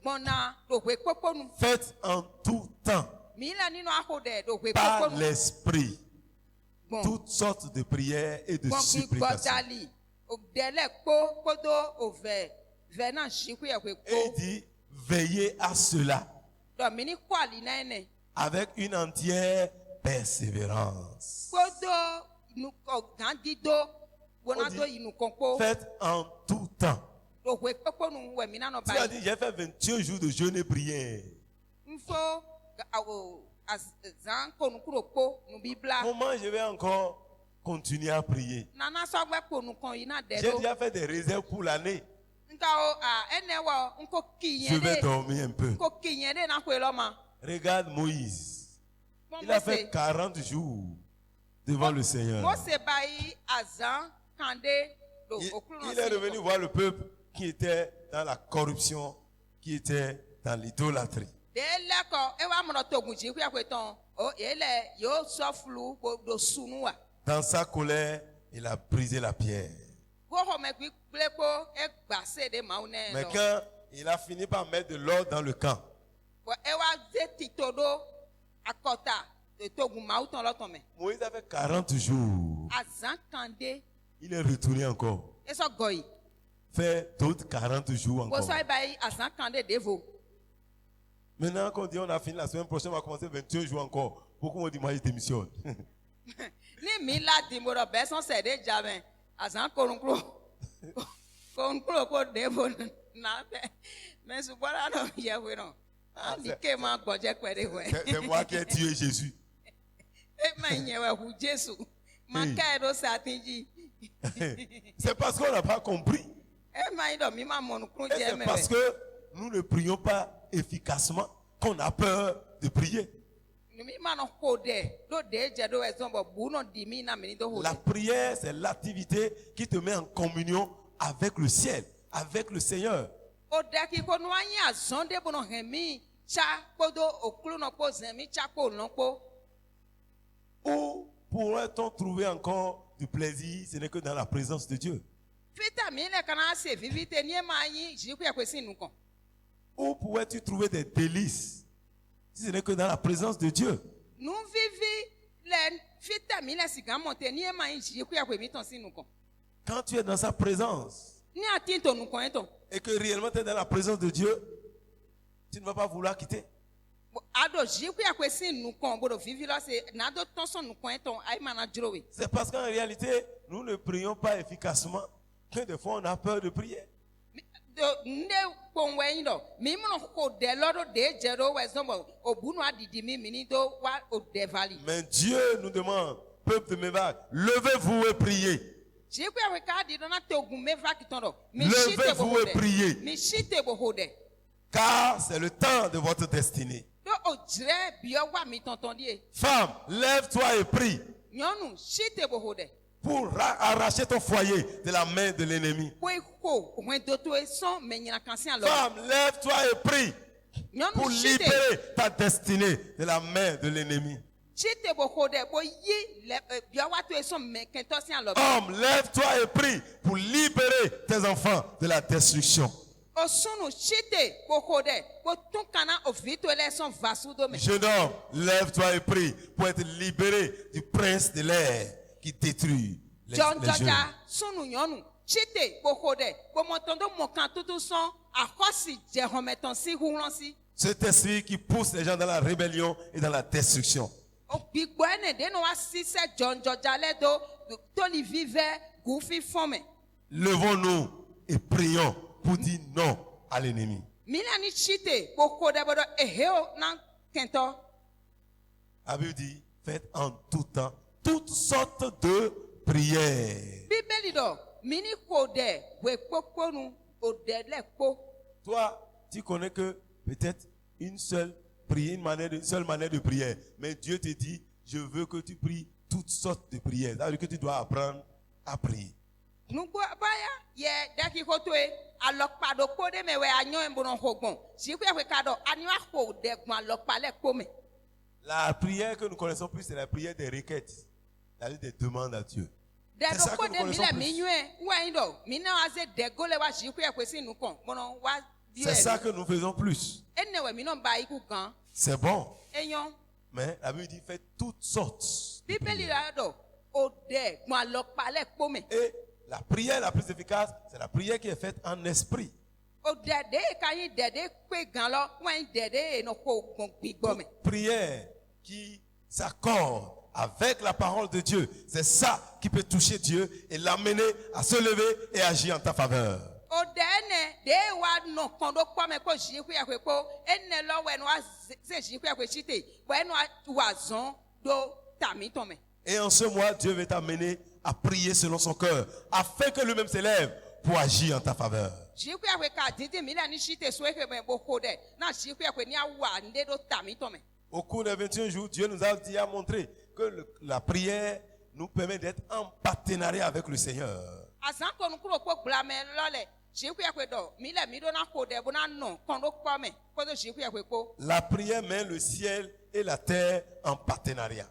Bona do hwe poponu. Faites en tout temps, Mile ni no ahode do hwe par poponu. l'esprit, toutes sortes de prières et de supplications. Gbodali odele ko kodo ove vena shiku e hwe Et ko. il dit, veillez à cela Do mini kwali na ene. avec une entière persévérance. Kodo nu ko gandido bona Odi. do inu konko Faites en tout temps. do hwe poponu we mina no Tu as bai. dit, j'ai fait 21 jours de jeûne et prière. Mfo awo azan konu kuro ko nu bibla. Comment je vais encore continuer à prier? Nana sogbe konu kon ina J'ai dedo. déjà fait des réserves pour l'année. Nka o ene wo nko Je vais kiyen de dormir un peu. nko kiyen de na kwe lo ma. Regarde Moïse. Il a fait 40 jours devant le Seigneur. Mose bayi azan kande do Il okulu est revenu voir le peuple qui était dans la corruption, qui était dans l'idolâtrie. de leko e wa mo to gun ji ku akwe ton o ele yo soflu do sunua. Dans sa colère, il a brisé la pierre. Go ho me gbi plepo e gba se de ma une Mais lo. quand il a fini par mettre de l'ordre dans le camp, Bo e wa ze titodo akota de to gun ma uton lo ton me. Moïse a fait 40 jours. Azan kande Il est retourné encore. e so goyi. Fait d'autres 40 jours Bo so encore. e bayi azan kande devo. Maintenant, quand on dit on a fini la semaine prochaine, on va commencer 21 jours encore. Beaucoup m'ont dit, moi, je démissionne. Ni mi la di mo do be son se de jamen azan korunkro ko devo na be me su bora do ye we no ani ke ma gboje pere we C'est moi qui ai tué Jésus. e ma yen we hu Jesu ma Hey. ka do satinji C'est parce qu'on n'a pas compris. e ma do mi ma mo nkun Et je c'est me parce que nous ne prions pas efficacement qu'on a peur de prier. mi ma no ko de do de je do e so bo bu no di mi na mi do ho La prière, c'est l'activité qui te met en communion avec le ciel, avec le Seigneur. o de ki ko no anyi azon de bo no hemi cha kodo okulu no ko zemi cha ko no ko. Où pourrait-on trouver encore du plaisir? Ce n'est que dans la présence de Dieu. Fita mi le kana se vivite ni ma yin jiku ya kwesi nu kan. Où pourrais-tu trouver des délices? Si ce n'est que dans la présence de Dieu. Nu vivi le fita mi le siga monte ni ma yin jiku ya kwemi ton si nu kan. Quand tu es dans sa présence Ni atin to nu kan ton. et que réellement tu es dans la présence de Dieu, tu ne vas pas vouloir quitter. Ado jiku ya kwesi nu kan bodo vivi lo se na do ton son nu kan ton ai mana drowe. C'est parce qu'en réalité, nous ne prions pas efficacement que des fois on a peur de prier. Do nde pon we yin do mi mo no ko de lo do de je do we so bo obunu adidi mi ni do wa o de valley. Mais Dieu nous demande, peuple de Mévac, levez-vous et priez. Jiku ya we ka di do na to gun me va kiton do. Mi Levez-vous shite bo et priez. Mi shite bo ho de. Car c'est le temps de votre destinée. Do o jire bi o wa mi tonton die. Femme, lève-toi et prie Nyɔnu shite bo ho de. pour arracher ton foyer de la main de l'ennemi. Koe ko wen doto e son me nyina kansi an lo. Femme, lève-toi et prie pour Nyɔnu shite libérer ta destinée de la main de l'ennemi. shite bo ho de bo yi le bi o wa to e son me kento si an lo. Homme, lève-toi et prie pour libérer tes enfants de la destruction. O sunu shite bo ho de bo tun kana o vito le son vasu do me. Jeune homme, lève-toi et prie pour être libéré du prince de l'air qui détruit les John jeunes. Jaja sunu nyɔnu shite bo ho de bo mo tondo mo kan tutu son akosi je hometon si huron si. Cet esprit qui pousse les gens dans la rébellion et dans la destruction. O gbigbo ene de no wa sise John Jaja le do to li vive gufi fome. Levons-nous et prions pour dire non à l'ennemi. Milani chite poko de bodo eheo na kento. La Bible dit, faites en tout temps toutes sortes de prières. Bibeli do mini ko de we poko nu o de le po. Toi, tu connais que peut-être une seule prière, une seule manière de prière. Mais Dieu te dit, je veux que tu pries toutes sortes de prières. Ça veut dire que tu dois apprendre à prier. Nugo baya ye daki ko to e alokpa do ko de me we anyo embono hogbon. Si ku e we kado anyo ko de gbon alokpa le ko me. La prière que nous connaissons plus, c'est la prière des requêtes. C'est-à-dire des demandes à Dieu. C'est ça que nous connaissons plus. C'est ça que nous faisons plus. C'est bon. Mais la Bible dit, faites toutes sortes de prières. Et la prière la plus efficace, c'est la prière qui est faite en esprit. Prière qui s'accorde avec la parole de Dieu. C'est ça qui peut toucher Dieu et l'amener à se lever et agir en ta faveur. Et en ce mois, Dieu veut t'amener à prier selon son cœur, afin que lui-même s'élève pour agir en ta faveur. Au cours des 21 jours, Dieu nous a dit à montrer que la prière nous permet d'être en partenariat avec le Seigneur. La prière met le ciel et la terre en partenariat.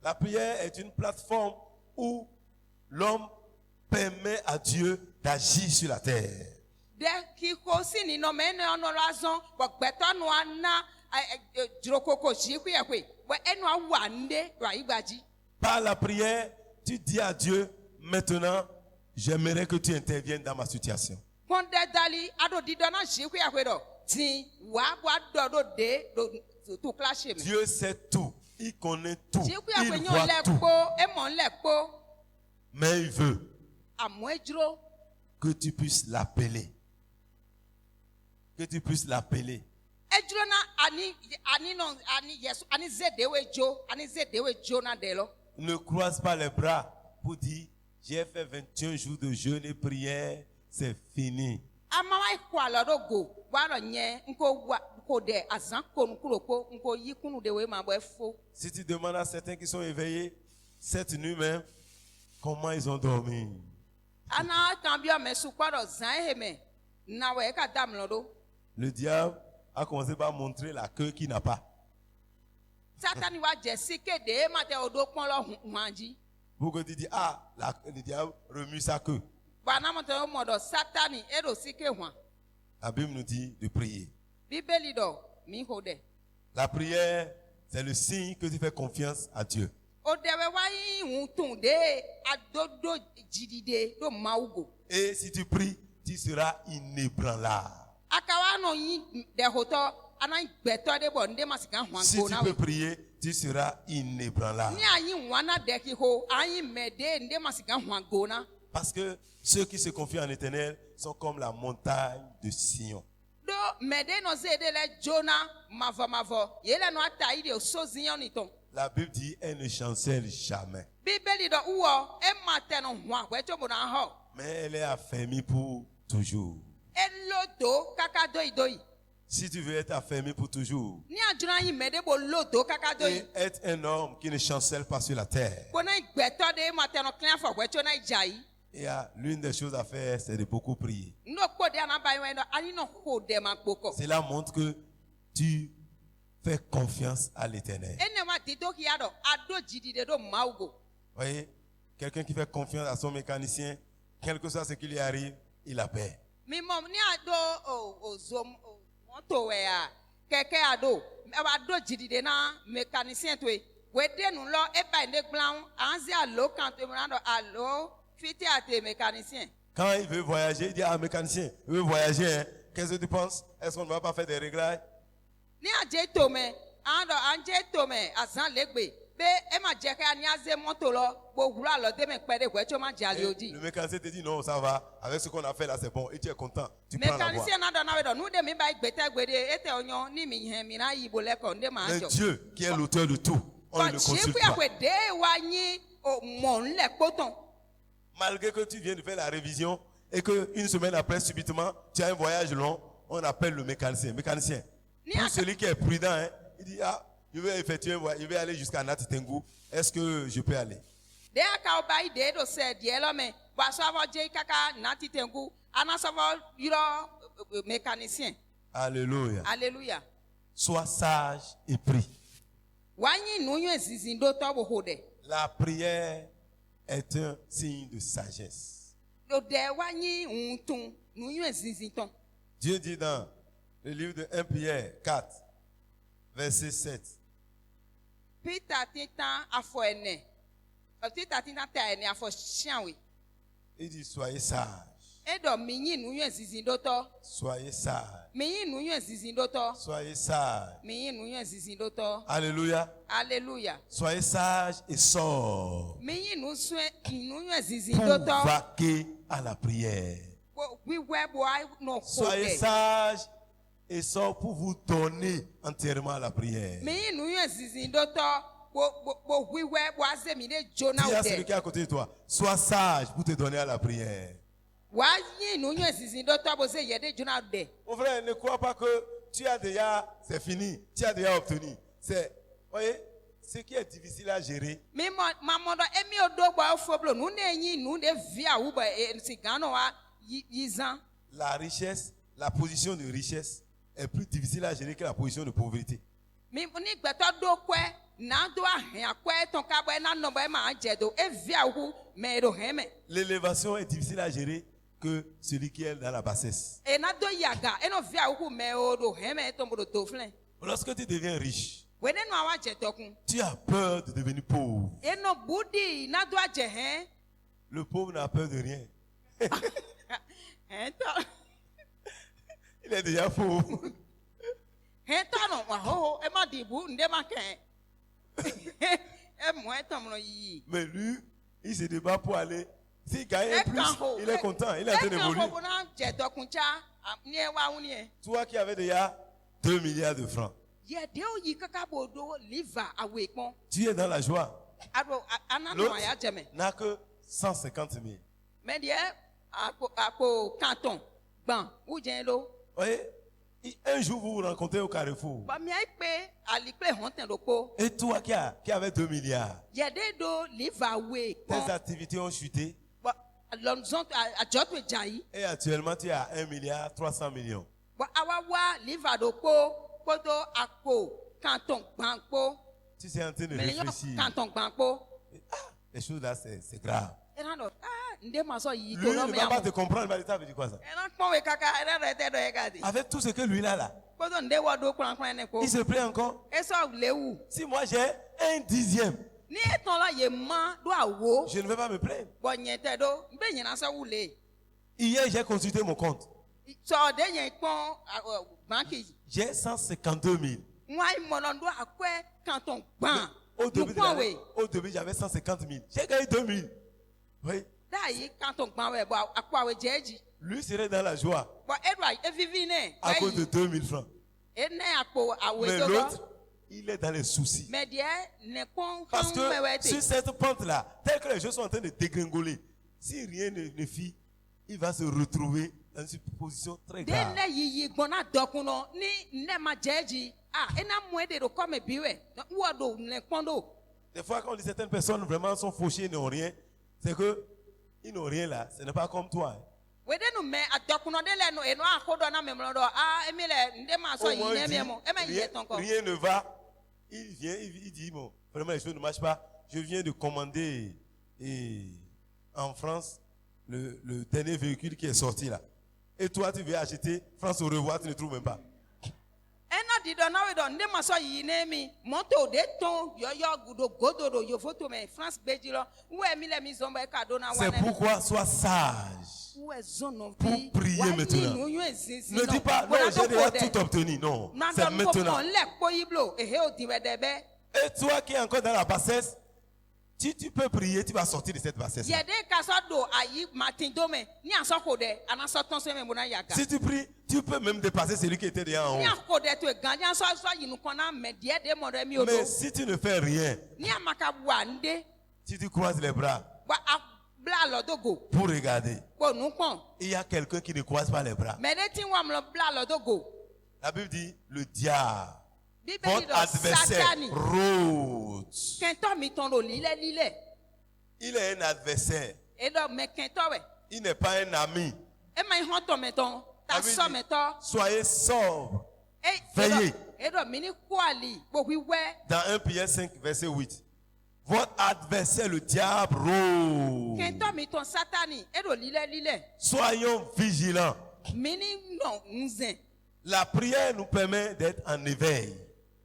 La prière est une plateforme où l'homme permet à Dieu d'agir sur la terre. Par la prière, tu dis à Dieu, maintenant, j'aimerais que tu interviennes dans ma situation. Dieu sait tout, il connaît tout, il voit tout. Mais il veut que tu puisses l'appeler. Que tu puisses l'appeler. Ne croise pas les bras pour dire, j'ai fait 21 jours de jeûne et prière, c'est fini. Si tu demandes à certains qui sont éveillés cette nuit même, comment ils ont dormi? Le diable a commencé par montrer la queue qu'il n'a pas. Pour que tu dis, ah, le diable remue sa queue. La Bible nous dit de prier. La prière, c'est le signe que tu fais confiance à Dieu. Et si tu pries, tu seras inébranlable. Si tu peux prier, tu seras inébranlable. Parce que ceux qui se confient en l'Éternel sont comme la montagne de Sion. La Bible dit, elle ne chancelle jamais. Mais elle est affermie pour toujours. Si tu veux être affermi pour toujours, et être un homme qui ne chancelle pas sur la terre, et l'une des choses à faire, c'est de beaucoup prier. Cela montre que tu fais confiance à l'Éternel. Voyez, quelqu'un qui fait confiance à son mécanicien, quel que soit ce qui lui arrive, il a paix. Quand il veut voyager, il dit à mécanicien, il veut voyager, hein? Qu'est-ce que tu penses? Est-ce qu'on ne va pas faire des réglages? Le mécanicien te dit non, ça va. Avec ce qu'on a fait là, c'est bon. Et tu es content. Tu prends la voie. Mais Dieu, qui est l'auteur de tout, on ne le consulte pas. Malgré que tu viens de faire la révision et qu'une semaine après, subitement, tu as un voyage long, on appelle le mécanicien. Mécanicien. Pour celui qui est prudent, hein, il dit, ah, je vais effectuer un voyage, je vais aller jusqu'à Natitengu. Est-ce que je peux aller? Alléluia. Alléluia. Sois sage et prie. La prière est un signe de sagesse. Dieu dit dans le livre de 1 Pierre 4, verset 7. Il dit, soyez sages. Soyez sages. Soyez sages. Alléluia. Alléluia. Soyez sages et sobres pour vaquer à la prière. Soyez sages et sobres pour vous donner entièrement à la prière. Dis à celui qui est à côté de toi, sois sage pour te donner à la prière. Mon frère, ne crois pas que tu as déjà, c'est fini, tu as déjà obtenu. C'est, voyez, ce qui est difficile à gérer. La richesse, la position de richesse est plus difficile à gérer que la position de pauvreté. L'élévation est difficile à gérer que celui qui est dans la bassesse. Lorsque tu deviens riche, tu as peur de devenir pauvre. Le pauvre n'a peur de rien. Il est déjà pauvre. Mais lui, il se débat pour aller. S'il gagne plus, il est content. Il est en train d'évoluer. Toi qui avais déjà 2 milliards de francs, tu es dans la joie. L'autre n'a que 150 000. Voyez, un jour vous vous rencontrez au Carrefour. Et toi qui avais 2 milliards, tes activités ont chuté. Et actuellement tu as 1 milliard 300 millions. Tu es en train de réfléchir. Les choses là, c'est grave. Lui ne va pas te comprendre, il va te dire quoi ça? Avec tout ce que lui a là, il se plaît encore. Si moi j'ai 1/10, je ne vais pas me plaindre. Hier, j'ai consulté mon compte. J'ai 152 000. Au début, j'avais 150 000. J'ai gagné 2 000. Oui. Lui serait dans la joie à cause de 2 000 francs. Mais l'autre, il est dans les soucis. Parce que sur cette pente-là, tel que les choses sont en train de dégringoler, si rien ne fit, il va se retrouver dans une position très grave. Des fois, quand certaines personnes vraiment sont fauchées et n'ont rien, c'est que ils n'ont rien là. Ce n'est pas comme toi. Au moins, rien ne va. Il vient, il dit, bon, vraiment les choses ne marchent pas. Je viens de commander en France le dernier véhicule qui est sorti là. Et toi, tu veux acheter France au revoir, tu ne trouves même pas. C'est pourquoi sois sage pour prier maintenant. Ne dis pas, non, j'ai déjà tout obtenu. Non, c'est maintenant. Et toi qui es encore dans la bassesse, si tu peux prier, tu vas sortir de cette bassesse. Yede kaso do ayi Martin dome ni aso kode anaso ton se me bona yaga. Si tu pries, tu peux même dépasser celui qui était déjà en Ni haut. akode to gandi aso so yinu kona me die de mo re mi odo. Mais si tu ne fais rien, Ni amaka bua nde si tu croises les bras wa bla lodogo. pour regarder, Ko nu pon. il y a quelqu'un qui ne croise pas les bras. Me de tin wa mlo bla lodogo. La Bible dit, le diable, Bíbélì votre do adversaire, Satani. rôde. Kento mi ton lo lile. Il est un adversaire. Edo me kento we. Il n'est pas un ami. E ma ihon to meton. Ta La Bible so dit, meton. soyez sobre. E Veillez. Edo mini kwali. Bo wiwe. Dans 1 Pierre 5, verset 8. Votre adversaire, le diable, rôde. Kento mi ton Satani. Edo lile. Soyons vigilants. Mini no nzen. La prière nous permet d'être en éveil.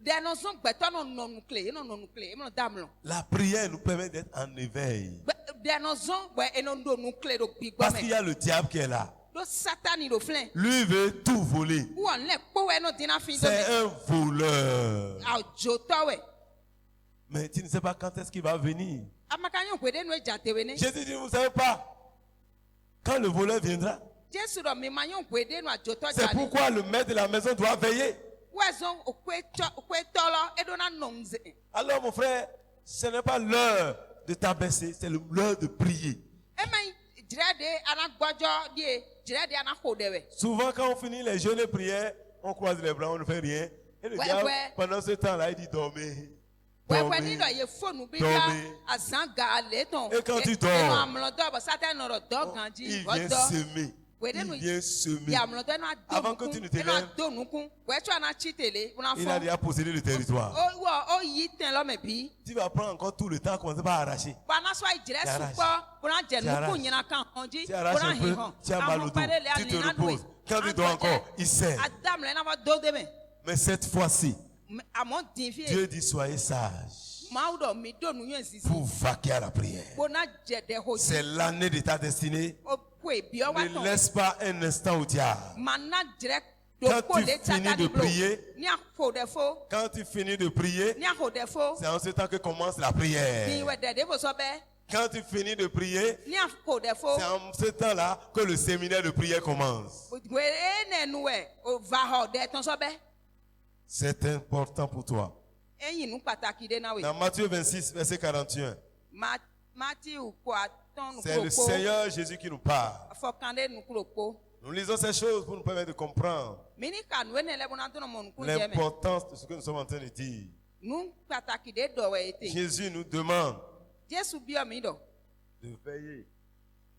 Deno son gbeto no nuclé, no damlo. La prière nous permet d'être en éveil. Deno son we eno do nuclé do bigbo Parce qu'il me. y a le diable qui est là. Do Satani do flen. Lui veut tout voler. Wo le po we no dina fin do C'est me. un voleur. A joto we. Mais tu ne sais pas quand est-ce qu'il va venir. Amakanyo kwede no jatewe ne. Jésus dit, vous ne savez pas. Quand le voleur viendra, Jesu do mi manyo kwede no ajoto c'est jani. pourquoi le maître de la maison doit veiller. Wezon okwe tolo edo na no nze. Alors mon frère, ce n'est pas l'heure de t'abaisser, c'est l'heure de prier. E ma jirede ana gbojo die, jirede ana hodewe. Souvent quand on finit les jeûnes et prières, on croise les bras, on ne fait rien. Et le Ouais, diable, ouais. pendant ce temps-là, il dit dormez. Wewe ni Dormez. do ye phone bi Dormez. bia azanga le ton. Et quand tu dors, eno amlo do bo Satan no do ganji. Il vient semer. Il vient semer. Ya amlo do no ado. Avant que tu ne te lèves, do nukun. We tu ana chitele, una il a fo. déjà possédé le territoire. O yi ten lo me bi. Tu vas prendre encore tout le temps, commencer par arracher. Bana so ijire Tu arraches. supo, una je Tu arraches. nukun nyina kan hanji. Tu arraches un peu, tu as mal au dos, tu te reposes. Quand tu dors encore, il serre. Adam le na va do de me. Mais cette fois-ci, Amon divie. Dieu dit soyez sages Maudo mi do nu yen sisi. pour vaquer à la prière. Bona je de ho. C'est l'année de ta destinée. O pwe bi o wa Ne ton. laisse pas un instant au diable. Mana direct Quand do ko tu le finis Satan de blo. prier, Ni a fo de fo. Quand tu finis de prier, Ni a ho de fo. c'est en ce temps que commence la Ni prière. we de bo so be. Quand tu finis de prier, Ni a ho de fo. c'est en ce temps-là que le séminaire de prière commence. We ne nu we o va ho de ton so be. C'est important pour toi. Eyin nu pataki de na we. Dans Matthieu 26, verset 41, Matthew ko aton nu c'est le ko. Seigneur Jésus qui nous parle. Fokande nu ko. Nous lisons ces choses pour nous permettre de comprendre Mini kan we ne le bona to no mon ku je me. l'importance de ce que nous sommes en train de dire. Nu pataki de do we ete. Jésus nous demande Jesu bi o mi do. de veiller.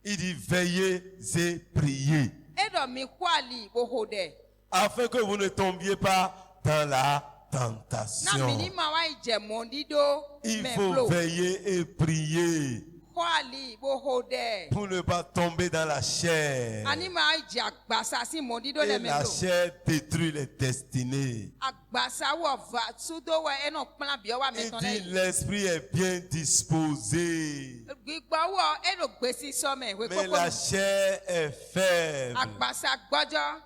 Il dit veillez et priez Edo mi kwali bo ho de. afin que vous ne tombiez pas dans la Na tentation. mini ma wa ije mondi do. Il me faut blow. veiller et prier Kwali bo ho de. pour ne pas tomber dans la chair. Ani ma ije agbasa si mondi do Et le me la blow. chair détruit les destinées. Agbasa wo va sudo we eno plan bi o wa me Il ton dit le. l'esprit est bien disposé, Gbigbo wo eno gbesi so me we mais la popo. chair est faible. Agbasa gbojo.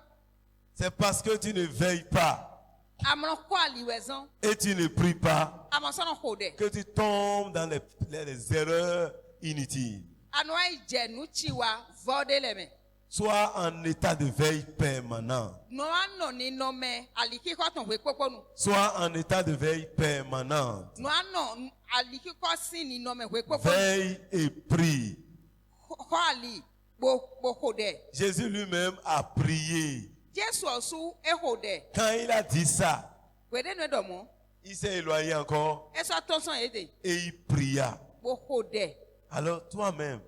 C'est parce que tu ne veilles pas Amro kwali wezon. et tu ne pries pas Amo so no ho de. que tu tombes dans les erreurs inutiles. Anu wa ije nu chiwa vo de le me. Sois en état de veille permanent. No ano ni no me alikiko ton we popo nu. Sois en état de veille permanente. No ano alikiko sin ni no me we popo. Veille et prie. Kwali bo ho de. Jésus lui-même a prié. Jesu osu e ho de. Quand il a dit ça, We de no do mo. il s'est éloigné encore E so ton son ede. et il pria. Bo ho de. Alors toi-même,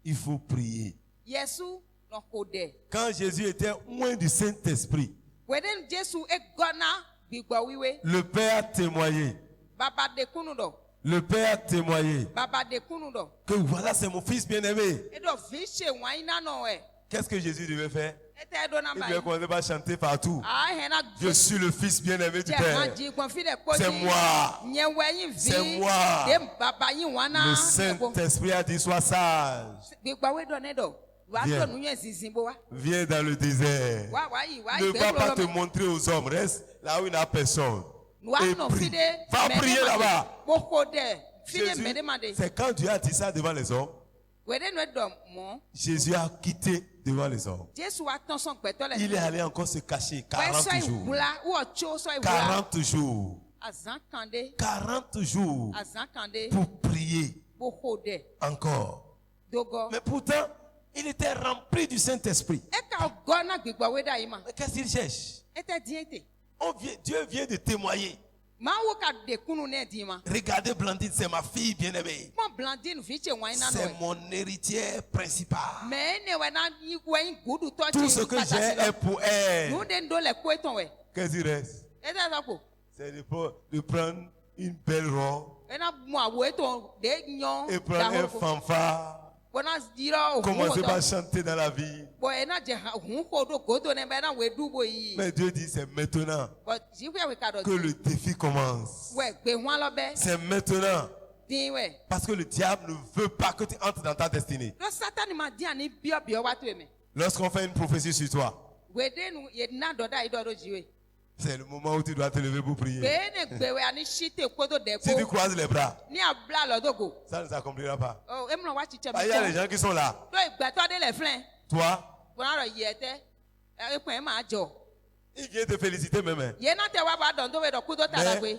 il faut prier. Yesu no ho de. Quand Jésus était loin du Saint-Esprit, We de Jesu e gona gbigbo wiwe. le Père a témoigné. Baba de kunu do. Le Père a témoigné Baba de kunu do. que voilà, c'est mon fils bien-aimé. E do vi se wan ina no e. Qu'est-ce que Jésus devait faire? E te do na Il ba. devait commencer par chanter partout. Ah hena Je suis le fils bien-aimé du je Père. han ji kon fi de ko. C'est moi. Nye weyin vi. C'est moi. De baba yin wana. Le Saint-Esprit a dit sois sage. Gbigbo we do ne do. Wa Viens. to nu yen zizin bo wa. Viens dans le désert. Wa yi wa Ne igbe va pas lo te me. montrer aux hommes. Reste là où il n'y a personne. Et prie. Va prier là-bas. Jésus, Jésus c'est quand Dieu a dit ça devant les hommes, Jésus a quitté devant les hommes. Il est allé encore se cacher 40 jours. 40 jours. 40 jours pour prier encore. Mais pourtant, il était rempli du Saint-Esprit. Mais qu'est-ce qu'il cherche? Dieu vient de témoigner. Regardez Blandine, c'est ma fille bien-aimée. C'est mon héritière principale. Tout ce que j'ai est pour elle. Qu'est-ce qu'il reste? C'est de prendre une belle robe et prendre un fanfare. Commencer par chanter dans la vie. Mais Dieu dit c'est maintenant que le défi commence. C'est maintenant. Parce que le diable ne veut pas que tu entres dans ta destinée. Lorsqu'on fait une prophétie sur toi, c'est le moment où tu dois te lever pour prier. Si tu croises les bras, ça ne s'accomplira pas. Il y a des gens qui sont là. Toi, il vient te féliciter même. Mais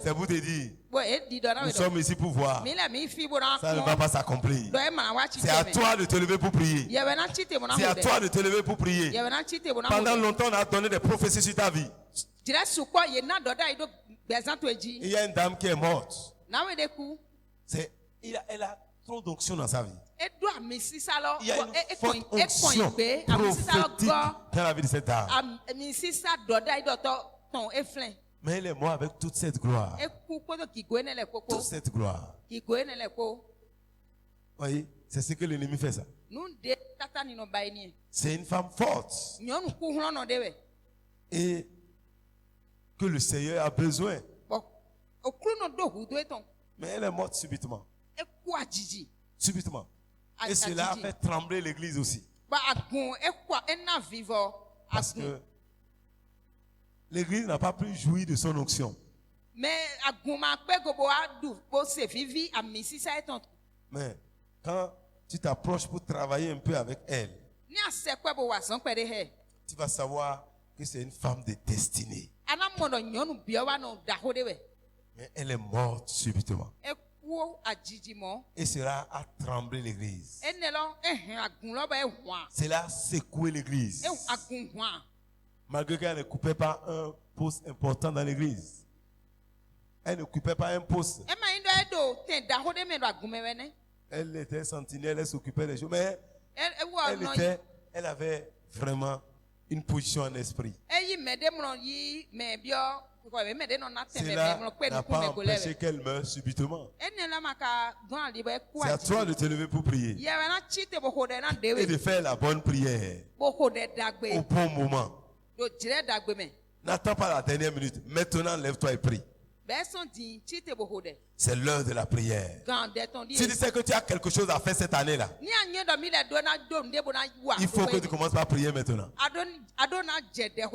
c'est pour te dire, nous sommes ici pour voir. Ça ne va pas s'accomplir. C'est à toi de te lever pour prier. C'est à toi de te lever pour prier. Pendant longtemps, on a donné des prophéties sur ta vie. Il y a une dame qui est morte. Elle a trop d'onction dans sa vie. Il y a une forte onction prophétique dans la vie de cette dame. Mais elle est morte avec toute cette gloire. Toute cette gloire. Vous voyez, c'est ce que l'ennemi fait ça. C'est une femme forte. Et que le Seigneur a besoin. Mais elle est morte subitement. Subitement. Et cela a fait trembler l'église aussi. Parce que l'église n'a pas pu jouir de son onction. Mais quand tu t'approches pour travailler un peu avec elle, tu vas savoir que c'est une femme de destinée. Mais elle est morte subitement. Et cela a tremblé l'église. Cela a secoué l'église. Malgré qu'elle ne coupait pas un poste important dans l'église. Elle ne coupait pas un poste. Elle était sentinelle, elle s'occupait des choses. Mais elle avait vraiment une position en esprit. Cela n'a pas empêché qu'elle meure subitement. C'est à toi de te lever pour prier. Et de faire la bonne prière au bon moment. N'attends pas la dernière minute. Maintenant, lève-toi et prie. C'est l'heure de la prière. Si tu sais que tu as quelque chose à faire cette année-là, il faut que tu commences par prier maintenant.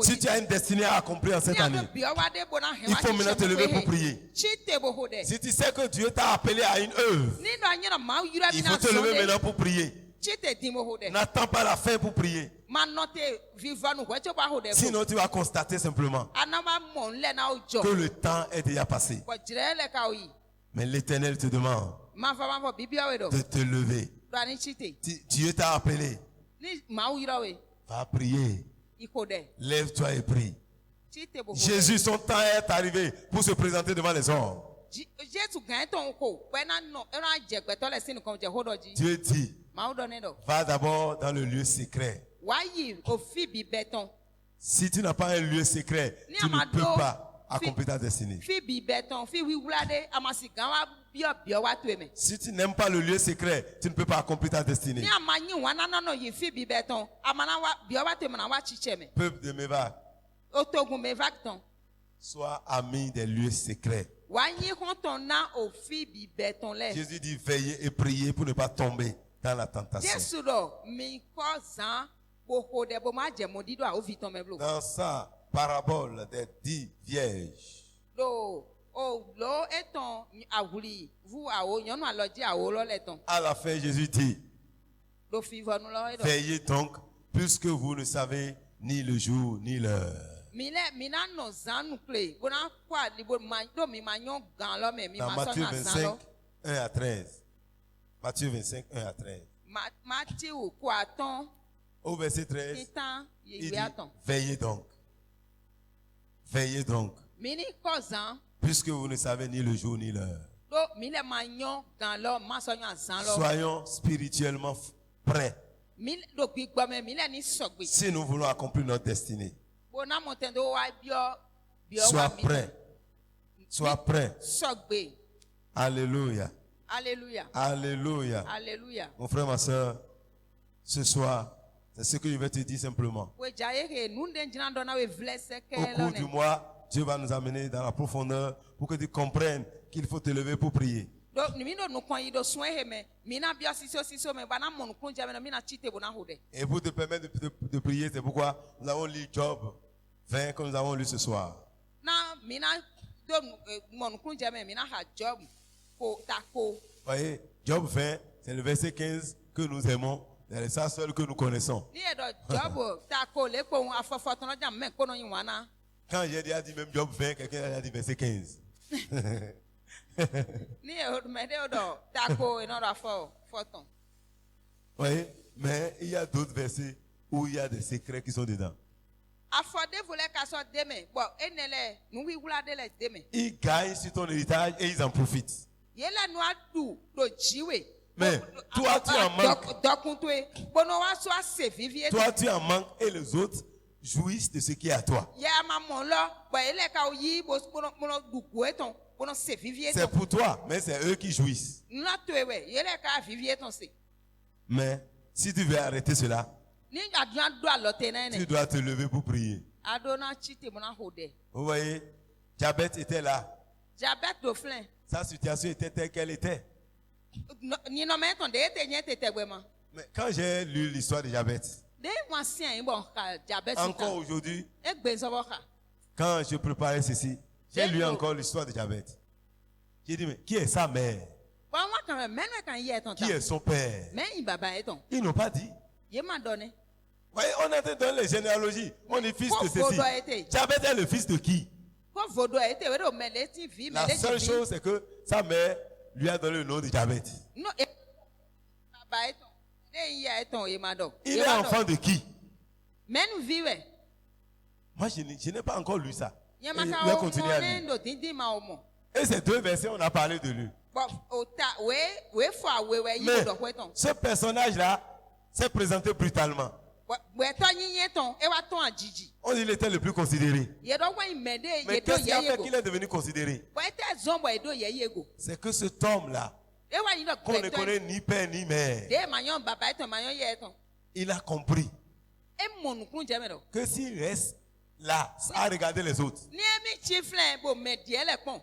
Si tu as une destinée à accomplir en cette année, il faut maintenant te lever pour prier. Si tu sais que Dieu t'a appelé à une œuvre, il faut te lever maintenant pour prier. N'attends pas la fin pour prier. Sinon, tu vas constater simplement que le temps est déjà passé. Mais l'Éternel te demande de te lever. Dieu t'a appelé. Va prier. Lève-toi et prie. Jésus, son temps est arrivé pour se présenter devant les hommes. Dieu dit, va d'abord dans le lieu secret. Si tu n'as pas un lieu secret, tu ne peux pas accomplir ta destinée. Si tu n'aimes pas le lieu secret, tu ne peux pas accomplir ta destinée. Peuple de Mévac, sois ami des lieux secrets. Jésus dit veillez et priez pour ne pas tomber dans la tentation. Dans sa parabole des 10 vierges, O lo eton awuli vous awo nyonu aloji awo lo leton. À la fin, Jésus dit, Do fivo nu lo edo. veillez donc, puisque vous ne savez ni le jour ni l'heure. Mile mina no zanu kle. Bona kwa libo ma do mi manyon gan lo me mi Dans ma so Matthieu na san 25, lo. 1 à 13. Matthieu 25, 1 à 13. Matthieu kwa ton Au verset 13, titan il ye dit, aton. veillez donc. Veillez donc, Mini kozan puisque vous ne savez ni le jour ni l'heure. do mile manyon gan lo ma so nyan san lo. Soyons spirituellement prêts Mile do gbigbo me mile ni sogbe. si nous voulons accomplir notre destinée. Bona motendo wa bio Sois wa prêt. Sois prêt. sogbe. Alléluia. Alléluia. Alléluia. Alléluia. Mon frère, ma soeur, ce soir, c'est ce que je vais te dire simplement. We jaye ke nunde njina do na we vlese ke Au cours du lo ne. mois, Dieu va nous amener dans la profondeur pour que tu comprennes qu'il faut te lever pour prier. Do ni mi do nu kon yi do sun he me. Mi na bio siso me bana mon kun jame no mi na chite bona hode. Et pour te permettre de prier, c'est pourquoi nous avons lu Job 20 comme nous avons lu ce soir. Na mi na do mon kun jame mi na ha job ko ta ko. Vous voyez, Job 20, c'est le verset 15 que nous aimons. C'est ça seul que nous connaissons. Ni e do job ta ko le ko afofo ton jam me ko no yin wana. Quand j'ai déjà dit même Job 20, quelqu'un a dit verset 15. Ni e me de do ta ko e no do afo foton. Vous voyez, mais il y a d'autres versets où il y a des secrets qui sont dedans. Afode vole ka so de me. Bo enele nu wi wula de le de me. Ils gagnent sur ton héritage et ils en profitent. Yela nu adu do jiwe. Mais toi, tu en manques. Dokuntwe. Bono wa so ase vivie. Toi, tu en manques et les autres jouissent de ce qui est à toi. Ya maman lo, bo ele ka yi bo bono duku eton, bono se vivie C'est ton. pour toi, mais c'est eux qui jouissent. Na towe, yele ka vivie ton se. Mais si tu veux arrêter cela, Ni adua do alote na tu ne. dois te lever pour prier. Adona chite mona hode. Vous voyez, Jabet était là. Jabet do flen. Sa situation était telle qu'elle était. Ni no me ton de ete nye tete gwema. Mais quand j'ai lu l'histoire de Jabet, De mo sien bon ka Jabet encore aujourd'hui, e gbe so ka. quand je préparais ceci, j'ai lu encore l'histoire de Jabet. J'ai dit, mais qui est sa mère? Bon wa kan men we kan ye ton ta. Qui est son père? Men yi baba eton. Ils n'ont pas dit. Ye ma donne. Voyez, on est en train de donner les généalogies. On est fils de ceci. Jabet est le fils de qui? Ko vodo ete we do mele ti vi La mele seule ti. chose, c'est que sa mère lui a donné le nom de Jabet. No baba eton. De yi eton ye ma do. Il est enfant de qui? Men viwe. Moi, je n'ai pas encore lu ça. Et Ye je ma vais ka continuer à o lire. ndo dindi ma o mo. Et ces deux versets, on a parlé de lui. Bon ota we fo awewe yi Mais do kweton. ce personnage-là s'est présenté brutalement. We to yin ton e wa ton ajiji. On dit qu'il était le plus considéré. Ye do wa imede Mais ye do qu'est-ce qui a ye fait yego. qu'il est devenu considéré? Bo ete zombo e do ye yego. C'est que cet homme-là, E wa yin do qu'on ne connaît ni père ni mère, De manyon baba eton manyon ye eton. il a compris E monu kun jeme do. que s'il reste là à regarder les autres, Ni emi chiflen bo me die le pon.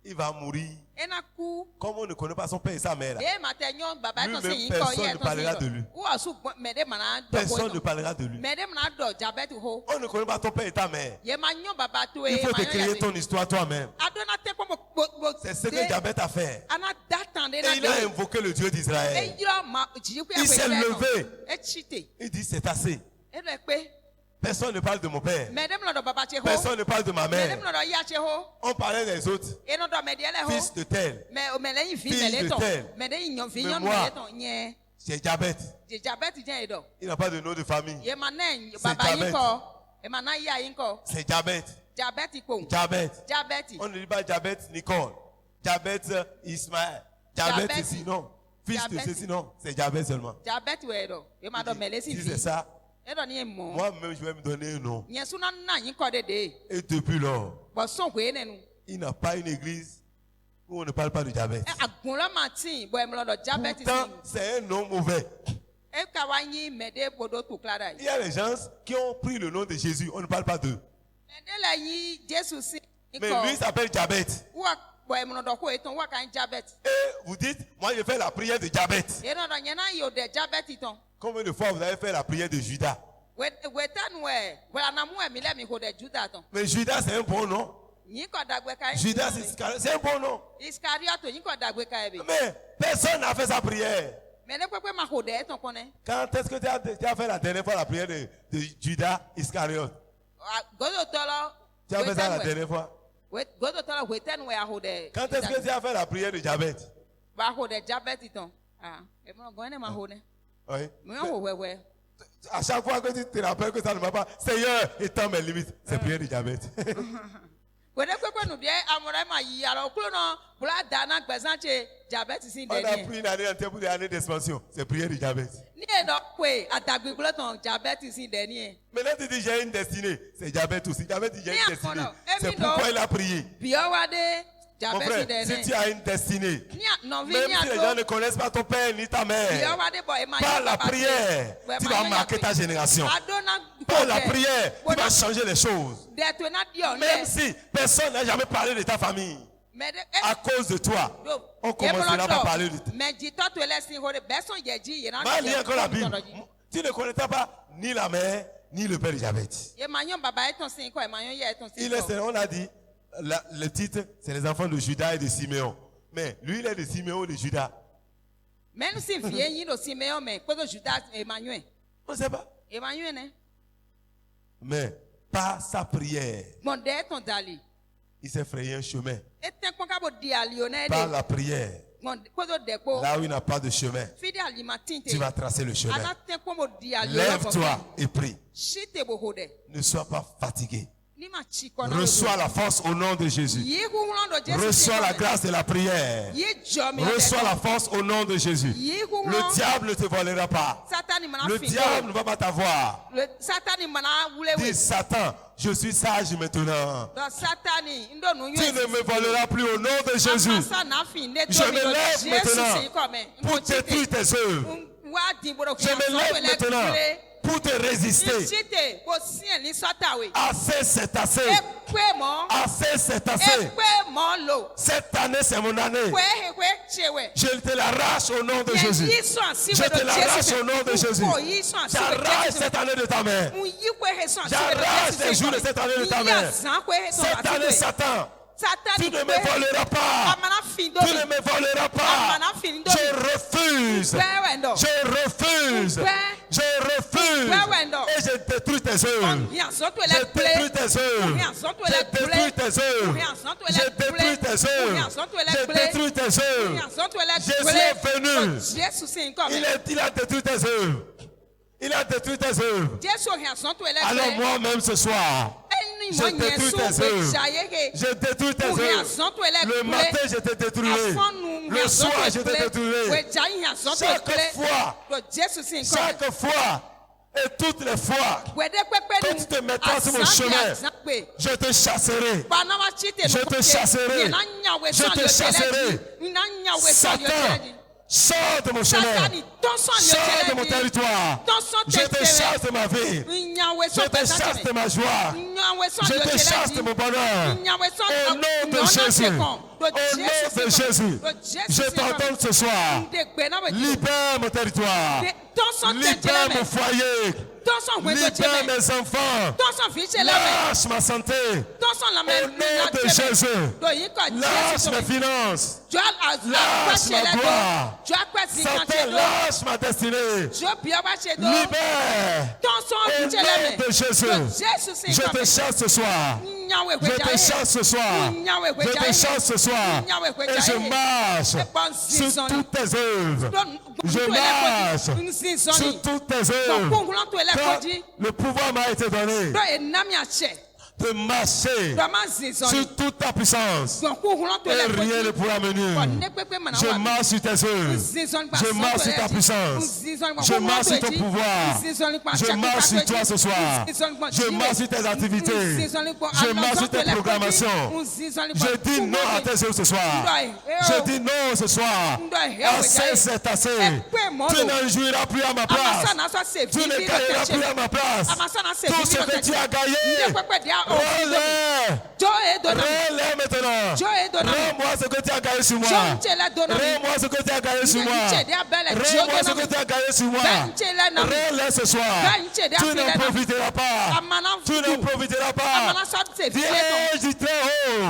il va mourir. E na ku Comme on ne connaît pas son père et sa mère, là, de matenyon baba eton se Lui-même, yin ko personne ye ne parlera de eton. lui. Ou asu mede mana do personne ne kweton. parlera de lui. Mede mana do jabet ho. On ne connaît pas ton père et ta mère. Ye manyon baba to Il e faut te manyon créer ye. ton histoire toi-même. Adona te ko mo C'est ce que Jabet a fait. ana datande Et na il a invoqué le Dieu d'Israël. Il s'est levé. Echite. Il dit c'est assez. Ere pe. Personne ne parle de mon père. Medem lo do baba che ho. Personne ne parle de ma Medem mère. lo do ya che ho. On parlait des autres. Eno do medie le ho. Fils de tel. Me o mele yin fi Fille mele de ton. tel. Mede yin yon fi Mais yon moi, mele ton nye. C'est Jabet. Je jabet jen e do. Il n'a pas de nom de famille. Ye manen C'est baba yin Jabet. ko. E manan ya yin ko. C'est Jabet. Jabet ko. Jabet. Jabet. On ne dit pas Jabet Nicole. Jabet Ismaël. Jabet Jabet. ceci, non. Fils de Jabet. ceci, non. C'est Jabet seulement. Jabet we do. E ma do mele si Si fi. c'est ça, E do ni e mo. moi-même, je vais me donner un nom. Nye suna na yin ko de. Et depuis lors, Bo son kwe nenu. il n'a pas une église où on ne parle pas de Jabet. E agun lo matin bo e mo do Jabet Pourtant, si. c'est un nom mauvais. E ka wa yin mede bodo tu klara Il yi. y a des gens qui ont pris le nom de Jésus. On ne parle pas d'eux. Mede la yin Jesu si. Mais lui, il s'appelle Jabet. Wa bo e mo do ko eton wa kan Jabet. Et vous dites, moi, je fais la prière de Jabet. E no do yen na yo de Jabet ton. Combien de fois vous avez fait la prière de Judas? We tan we. We anamu e mi le mi ko de Juda ton. Mais Judas, c'est un bon nom. Judas Iscariote, c'est un bon nom. Mais personne n'a fait sa prière. Quand est-ce que tu as fait la dernière fois la prière de Judas Iscariote? Tu as fait ça la dernière fois? Quand est-ce que tu as fait la prière de diabète? Oui. À chaque fois que tu te rappelles que ça ne va pas, Seigneur, étends mes limites. C'est prière de diabète. On a pris une année entière pour des années d'expansion. C'est prière du diabète. Maintenant tu dis j'ai une destinée. C'est diabète aussi. Diabète dit j'ai une destinée. C'est pourquoi il a prié. Mon frère, si tu as une destinée, même si les gens ne connaissent pas ton père ni ta mère, par la prière, tu vas marquer ta génération. Par la prière, tu vas changer les choses. Même si personne n'a jamais parlé de ta famille, à cause de toi, on commencera par parler de toi. Malgré encore la Bible, tu ne connaîtras pas ni la mère, ni le père de diabète. On a dit, le titre, c'est les enfants de Judas et de Siméon. Mais lui, il est de Siméon ou de Judas? Même si vieillit de Siméon, mais quoi de Judas et Emmanuel? On ne sait pas. Mais par sa prière, il s'est frayé un chemin. Par la prière, là où il n'a pas de chemin, tu vas tracer le chemin. Lève-toi et prie. Ne sois pas fatigué. Reçois la force au nom de Jésus. Reçois la grâce de la prière. Reçois la force au nom de Jésus. Le diable ne te volera pas. Le diable ne va pas t'avoir. Dis Satan, je suis sage maintenant. Tu ne me voleras plus au nom de Jésus. Je me lève maintenant pour détruire tes œuvres. Je me lève maintenant pour te résister. Assez, c'est assez. Assez, c'est assez. Cette année, c'est mon année. Je te l'arrache au nom de Jésus. Je te l'arrache au nom de Jésus. J'arrache cette année de ta main. J'arrache les jours de cette année de ta main. Cette année, Satan, tu ne me voleras pas. Tu ne me voleras pas. Je refuse. Je refuse. Je refuse. Et je détruis tes œuvres. Je détruis tes œuvres. Je détruis tes œuvres. Je détruis tes œuvres. Je détruis tes œuvres. Jésus est venu. Il a détruit tes œuvres. Il a détruit tes œuvres. Alors moi-même ce soir, je détruis tes œuvres. Je détruis tes œuvres. Le matin, je te détruirai. Le soir, je te détruirai. Chaque fois et toutes les fois que tu te mettras sur mon chemin, je te chasserai. Je te chasserai. Je te chasserai. Satan, sors de mon chemin. Sors de mon territoire. Je te chasse de ma vie. Je te chasse de ma joie. Je te chasse de mon bonheur. Au nom de Jésus. Au nom de Jésus. Je t'entends ce soir. Libère mon territoire. Libère mon foyer. Libère mes enfants. Lâche ma santé. Au nom de Jésus. Lâche mes finances. Lâche ma gloire. Satan, lâche ma destinée. Libère. Au nom de Jésus. Je te chasse ce soir. Je te chasse ce soir. Je te chasse ce soir. Et je marche sur toutes tes œuvres. Je marche sur toutes tes œuvres. Le pouvoir m'a été donné de marcher sur toute ta puissance et rien ne pourra me nuire. Je marche sur tes œuvres. Je marche sur ta puissance. Je marche sur ton pouvoir. Je marche sur toi ce soir. Je marche sur tes activités. Je marche sur tes programmations. Je dis non à tes œuvres ce soir. Je dis non ce soir. Assez, c'est assez. Tu ne jouiras plus à ma place. Tu ne gagneras plus à ma place. Tout ce que tu as gagné, relève maintenant. Rends-moi ce que tu as gagné sur moi. Rends-moi ce que tu as gagné sur moi. Rends-moi ce que tu as gagné sur moi. Relève ce soir. Tu n'en profiteras pas. Tu n'en profiteras pas. Vierge du très haut.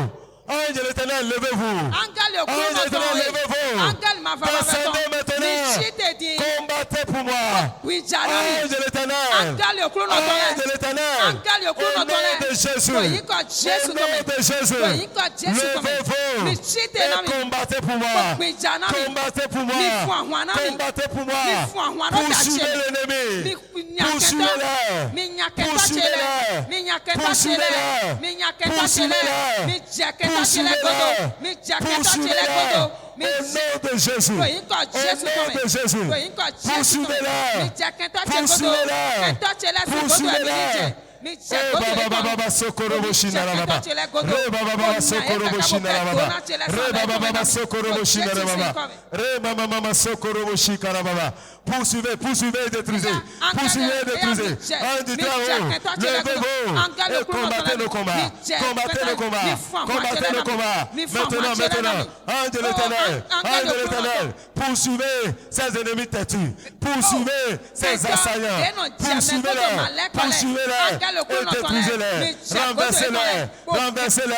Ange de l'Éternel, levez-vous. Angel Ange de l'Éternel, levez-vous. Angel ma va Descendez maintenant. dit. Combattez pour moi. Oui, Ange Janani. de l'Éternel. Angel yo kuno Ange de tole. l'Éternel. Angel yo Au kuno nom de tole. Jésus. To yiko Jésus Au nom de Jésus. To yiko Jésus Levez-vous. Mi chite Et na mi. combattez pour moi. Oui, Janani. Combattez pour moi. Mi fu ahwana mi. Combattez pour moi. Mi fu ahwana Poursuivez dache. l'ennemi. Mi Poursuivez-le. Mi nyaketa Poursuivez-le. chele. Mi nyaketa chele. Poursuivez-le. Mi nyaketa chele. Poursuivez-le. Mi jaketa chele godo. Mi jaketa chele godo. Mi Au nom de Jésus. To yiko Jésus Au nom de Jésus. To yiko Jésus Poursuivez-le. Mi jaketa chele godo. Poursuivez-le. Keta chele godo. Poursuivez-le. Mi Eh, jaketa baba baba sokoro boshina la baba. Re baba baba sokoro boshina la baba. Re baba baba sokoro boshina la baba. Re mama mama sokoro boshika la baba. Poursuivez, poursuivez et détruisez. Poursuivez et détruisez. Un du trois haut. Levez-vous. Et combattez le combat. Combattez le combat. Combattez le combat. Maintenant, maintenant. Un de l'Éternel. Un de l'Éternel. Poursuivez ses ennemis têtus. Poursuivez ses assaillants. Poursuivez-les. Poursuivez-les. Et détruisez-les. Renversez-les. Renversez-les.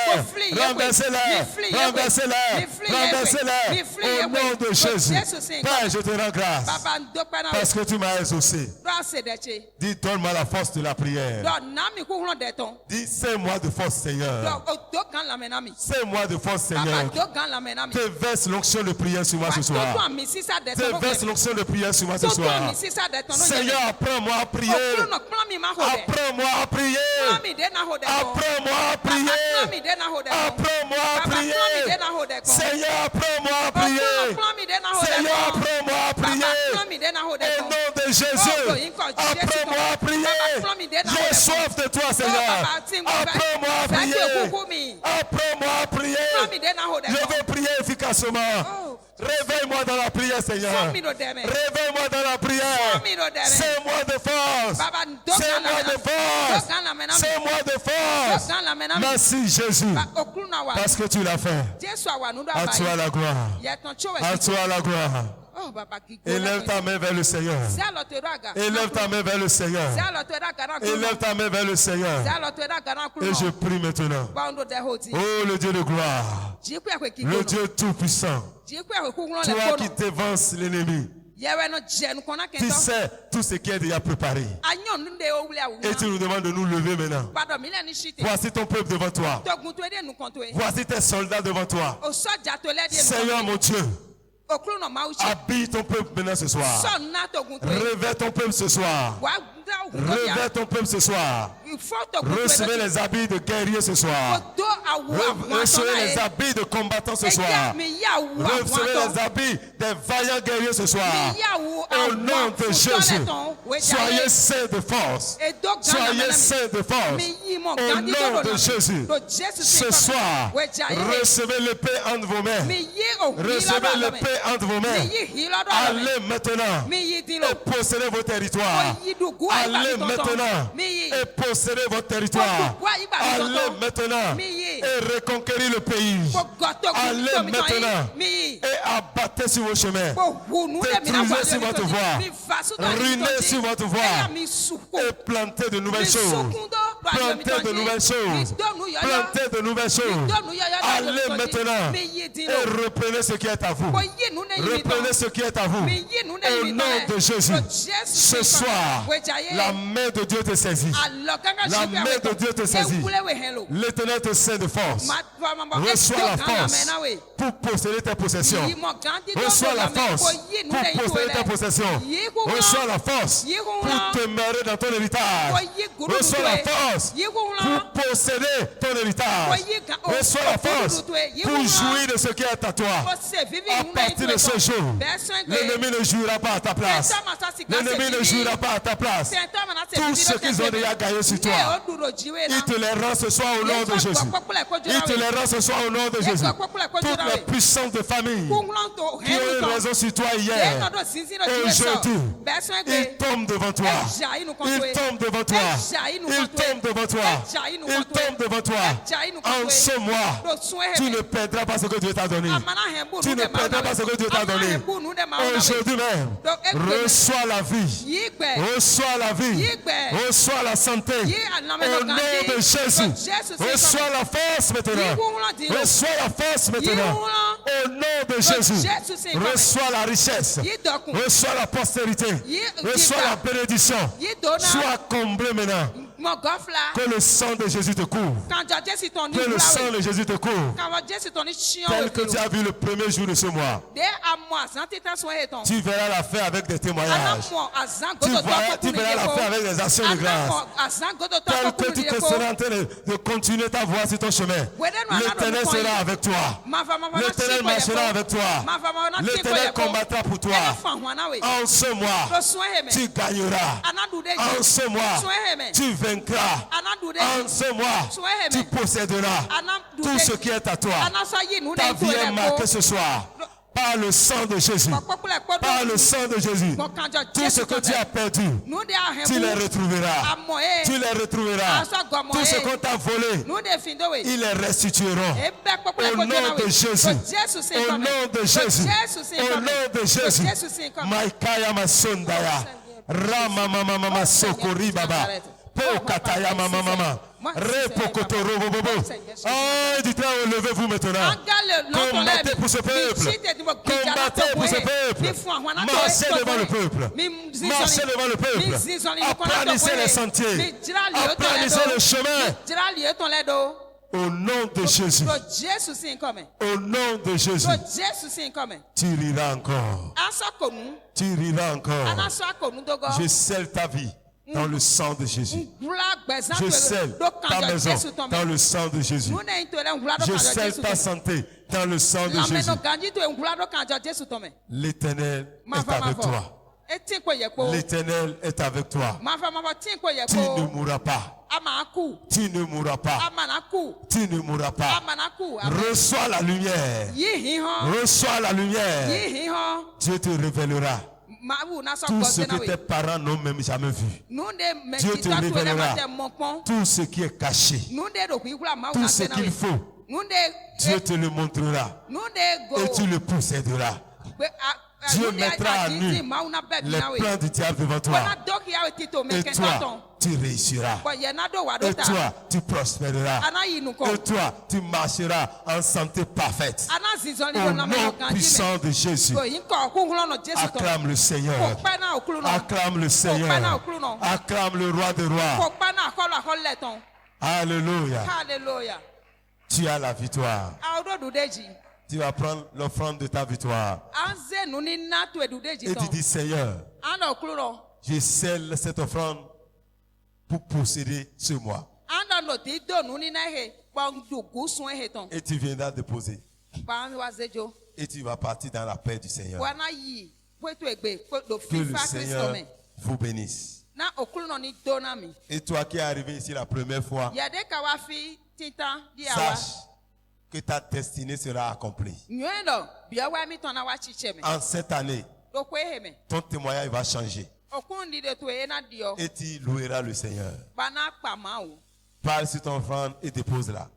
Renversez-les. Renversez-les. Renversez-les. Au nom de Jésus. Père, je te rends grâce. Parce que tu m'as exaucé. Dis, donne-moi la force de la prière. Dis, c'est-moi de force, Seigneur. C'est-moi de force, Seigneur. Déverse l'onction de prière sur moi ce soir. Déverse l'onction de prière sur moi ce soir. Seigneur, apprends-moi à prier. Apprends-moi à prier. Apprends-moi à prier. Apprends-moi à prier. Seigneur, apprends-moi à prier. Seigneur, apprends-moi à prier. Au nom de Jésus, apprends-moi à prier. J'ai soif de toi, Seigneur. Apprends-moi à prier. Apprends-moi à prier. Je veux prier efficacement. Réveille-moi dans la prière, Seigneur. Réveille-moi dans la prière. C'est moi de force. C'est moi de force. C'est moi de force. Merci, Jésus. Parce que tu l'as fait. À toi la gloire. À toi la gloire. Élève ta main vers le Seigneur. Élève ta main vers le Seigneur. Élève ta main vers le Seigneur. Et je prie maintenant. Oh, le Dieu de gloire. Le Dieu tout-puissant. Toi qui t'évances l'ennemi. Tu sais tout ce qui est déjà préparé. Et tu nous demandes de nous lever maintenant. Voici ton peuple devant toi. Voici tes soldats devant toi. Seigneur mon Dieu. Habille ton peuple maintenant ce soir. Réveille ton peuple ce soir. Réveille ton peuple ce soir. Recevez les habits de guerrier ce soir. Recevez les habits de combattants ce soir. Recevez les habits des vaillants guerriers ce soir. Au nom de Jésus. Soyez saints de force. Soyez saints de force. Au nom de Jésus. Ce soir, recevez l'épée entre vos mains. Recevez l'épée entre vos mains. Allez maintenant et possédez vos territoires. Allez maintenant et possédez votre territoire. Allez maintenant et reconquérir le pays. Allez maintenant et abattez sur vos chemins. Détruisez sur votre voie. Ruinez sur votre voie. Et plantez de nouvelles choses. Plantez de nouvelles choses. Plantez de nouvelles choses. Allez maintenant et reprenez ce qui est à vous. Reprenez ce qui est à vous. Au nom de Jésus. Ce soir, la main de Dieu te saisit. La main de Dieu te saisit. L'Éternel te cède de force. Reçois la force pour posséder tes possessions. Reçois la force pour posséder tes possessions. Reçois la force pour demeurer dans ton héritage. Reçois la force pour posséder ton héritage. Reçois la force pour jouir de ce qui est à toi. À partir de ce jour, l'ennemi ne jouira pas à ta place. L'ennemi ne jouira pas à ta place. Tout ce qu'ils ont déjà gagné sur toi, il te les rend ce soir au nom de Jésus. Il te les rend ce soir au nom de Jésus. Toutes les puissances de famille qui ont eu raison sur toi hier, aujourd'hui, ils tombent devant toi. Ils tombent devant toi. Ils tombent devant toi. Il tombe devant toi. En ce mois, tu ne perdras pas ce que Dieu t'a donné. Tu ne perdras pas ce que Dieu t'a donné. Aujourd'hui même, reçois la vie. Reçois la vie. Reçois la santé. Au nom de Jésus. Reçois la force maintenant. Reçois la force maintenant. Au nom de Jésus. Reçois la richesse. Reçois la postérité. Reçois la bénédiction. Sois comblé maintenant. Que le sang de Jésus te couvre. Que le sang de Jésus te couvre. Tel que tu as vu le premier jour de ce mois. Tu verras la fin avec des témoignages. Tu verras la fin avec des actions de grâce. Tel que tu te seras en train de continuer ta voie sur ton chemin. L'Éternel sera avec toi. L'Éternel marchera avec toi. L'Éternel combattra pour toi. En ce mois, tu gagneras. En ce mois, tu vaincras. En ce mois, tu posséderas tout ce qui est à toi. Ta vie est marquée ce soir par le sang de Jésus. Par le sang de Jésus. Tout ce que tu as perdu, tu les retrouveras. Tu les retrouveras. Tout ce qu'on t'a volé, ils les restitueront. Au nom de Jésus. Au nom de Jésus. Au nom de Jésus. Maikaya Masundaya. Rama mama mama sokori baba. Po kataya mama mama. Repokotoro bobo. Oh, dites-moi, levez-vous maintenant. Combattez pour ce peuple. Combattez pour ce peuple. Marchez devant le peuple. Marchez devant le peuple. Aplanissez les sentiers. Aplanissez le chemin. Au nom de Jésus. Au nom de Jésus. Tu riras encore. Tu riras encore. Je scelle ta vie dans le sang de Jésus. Je scelle ta maison dans le sang de Jésus. Je scelle ta santé dans le sang de Jésus. L'Éternel est avec toi. L'Éternel est avec toi. Tu ne mourras pas. Tu ne mourras pas. Tu ne mourras pas. Reçois la lumière. Reçois la lumière. Dieu te révélera tout ce que tes parents n'ont même jamais vu. Dieu te révélera tout ce qui est caché. Tout ce qu'il faut. Dieu te le montrera. Et tu le posséderas. Dieu mettra à nu les plans du diable devant toi. Et toi, tu réussiras. Et toi, tu prospéreras. Et toi, tu marcheras en santé parfaite. Au nom puissant de Jésus. Acclame le Seigneur. Acclame le Seigneur. Acclame le roi des rois. Alléluia. Tu as la victoire. Tu vas prendre l'offrande de ta victoire. Et tu dis, Seigneur, je scelle cette offrande pour posséder ce mois. Et tu viendras déposer. Et tu vas partir dans la paix du Seigneur. Que le Seigneur vous bénisse. Et toi qui es arrivé ici la première fois, sache que ta destinée sera accomplie. En cette année, ton témoignage va changer. Et tu loueras le Seigneur. Parle sur ton offrande et dépose-la.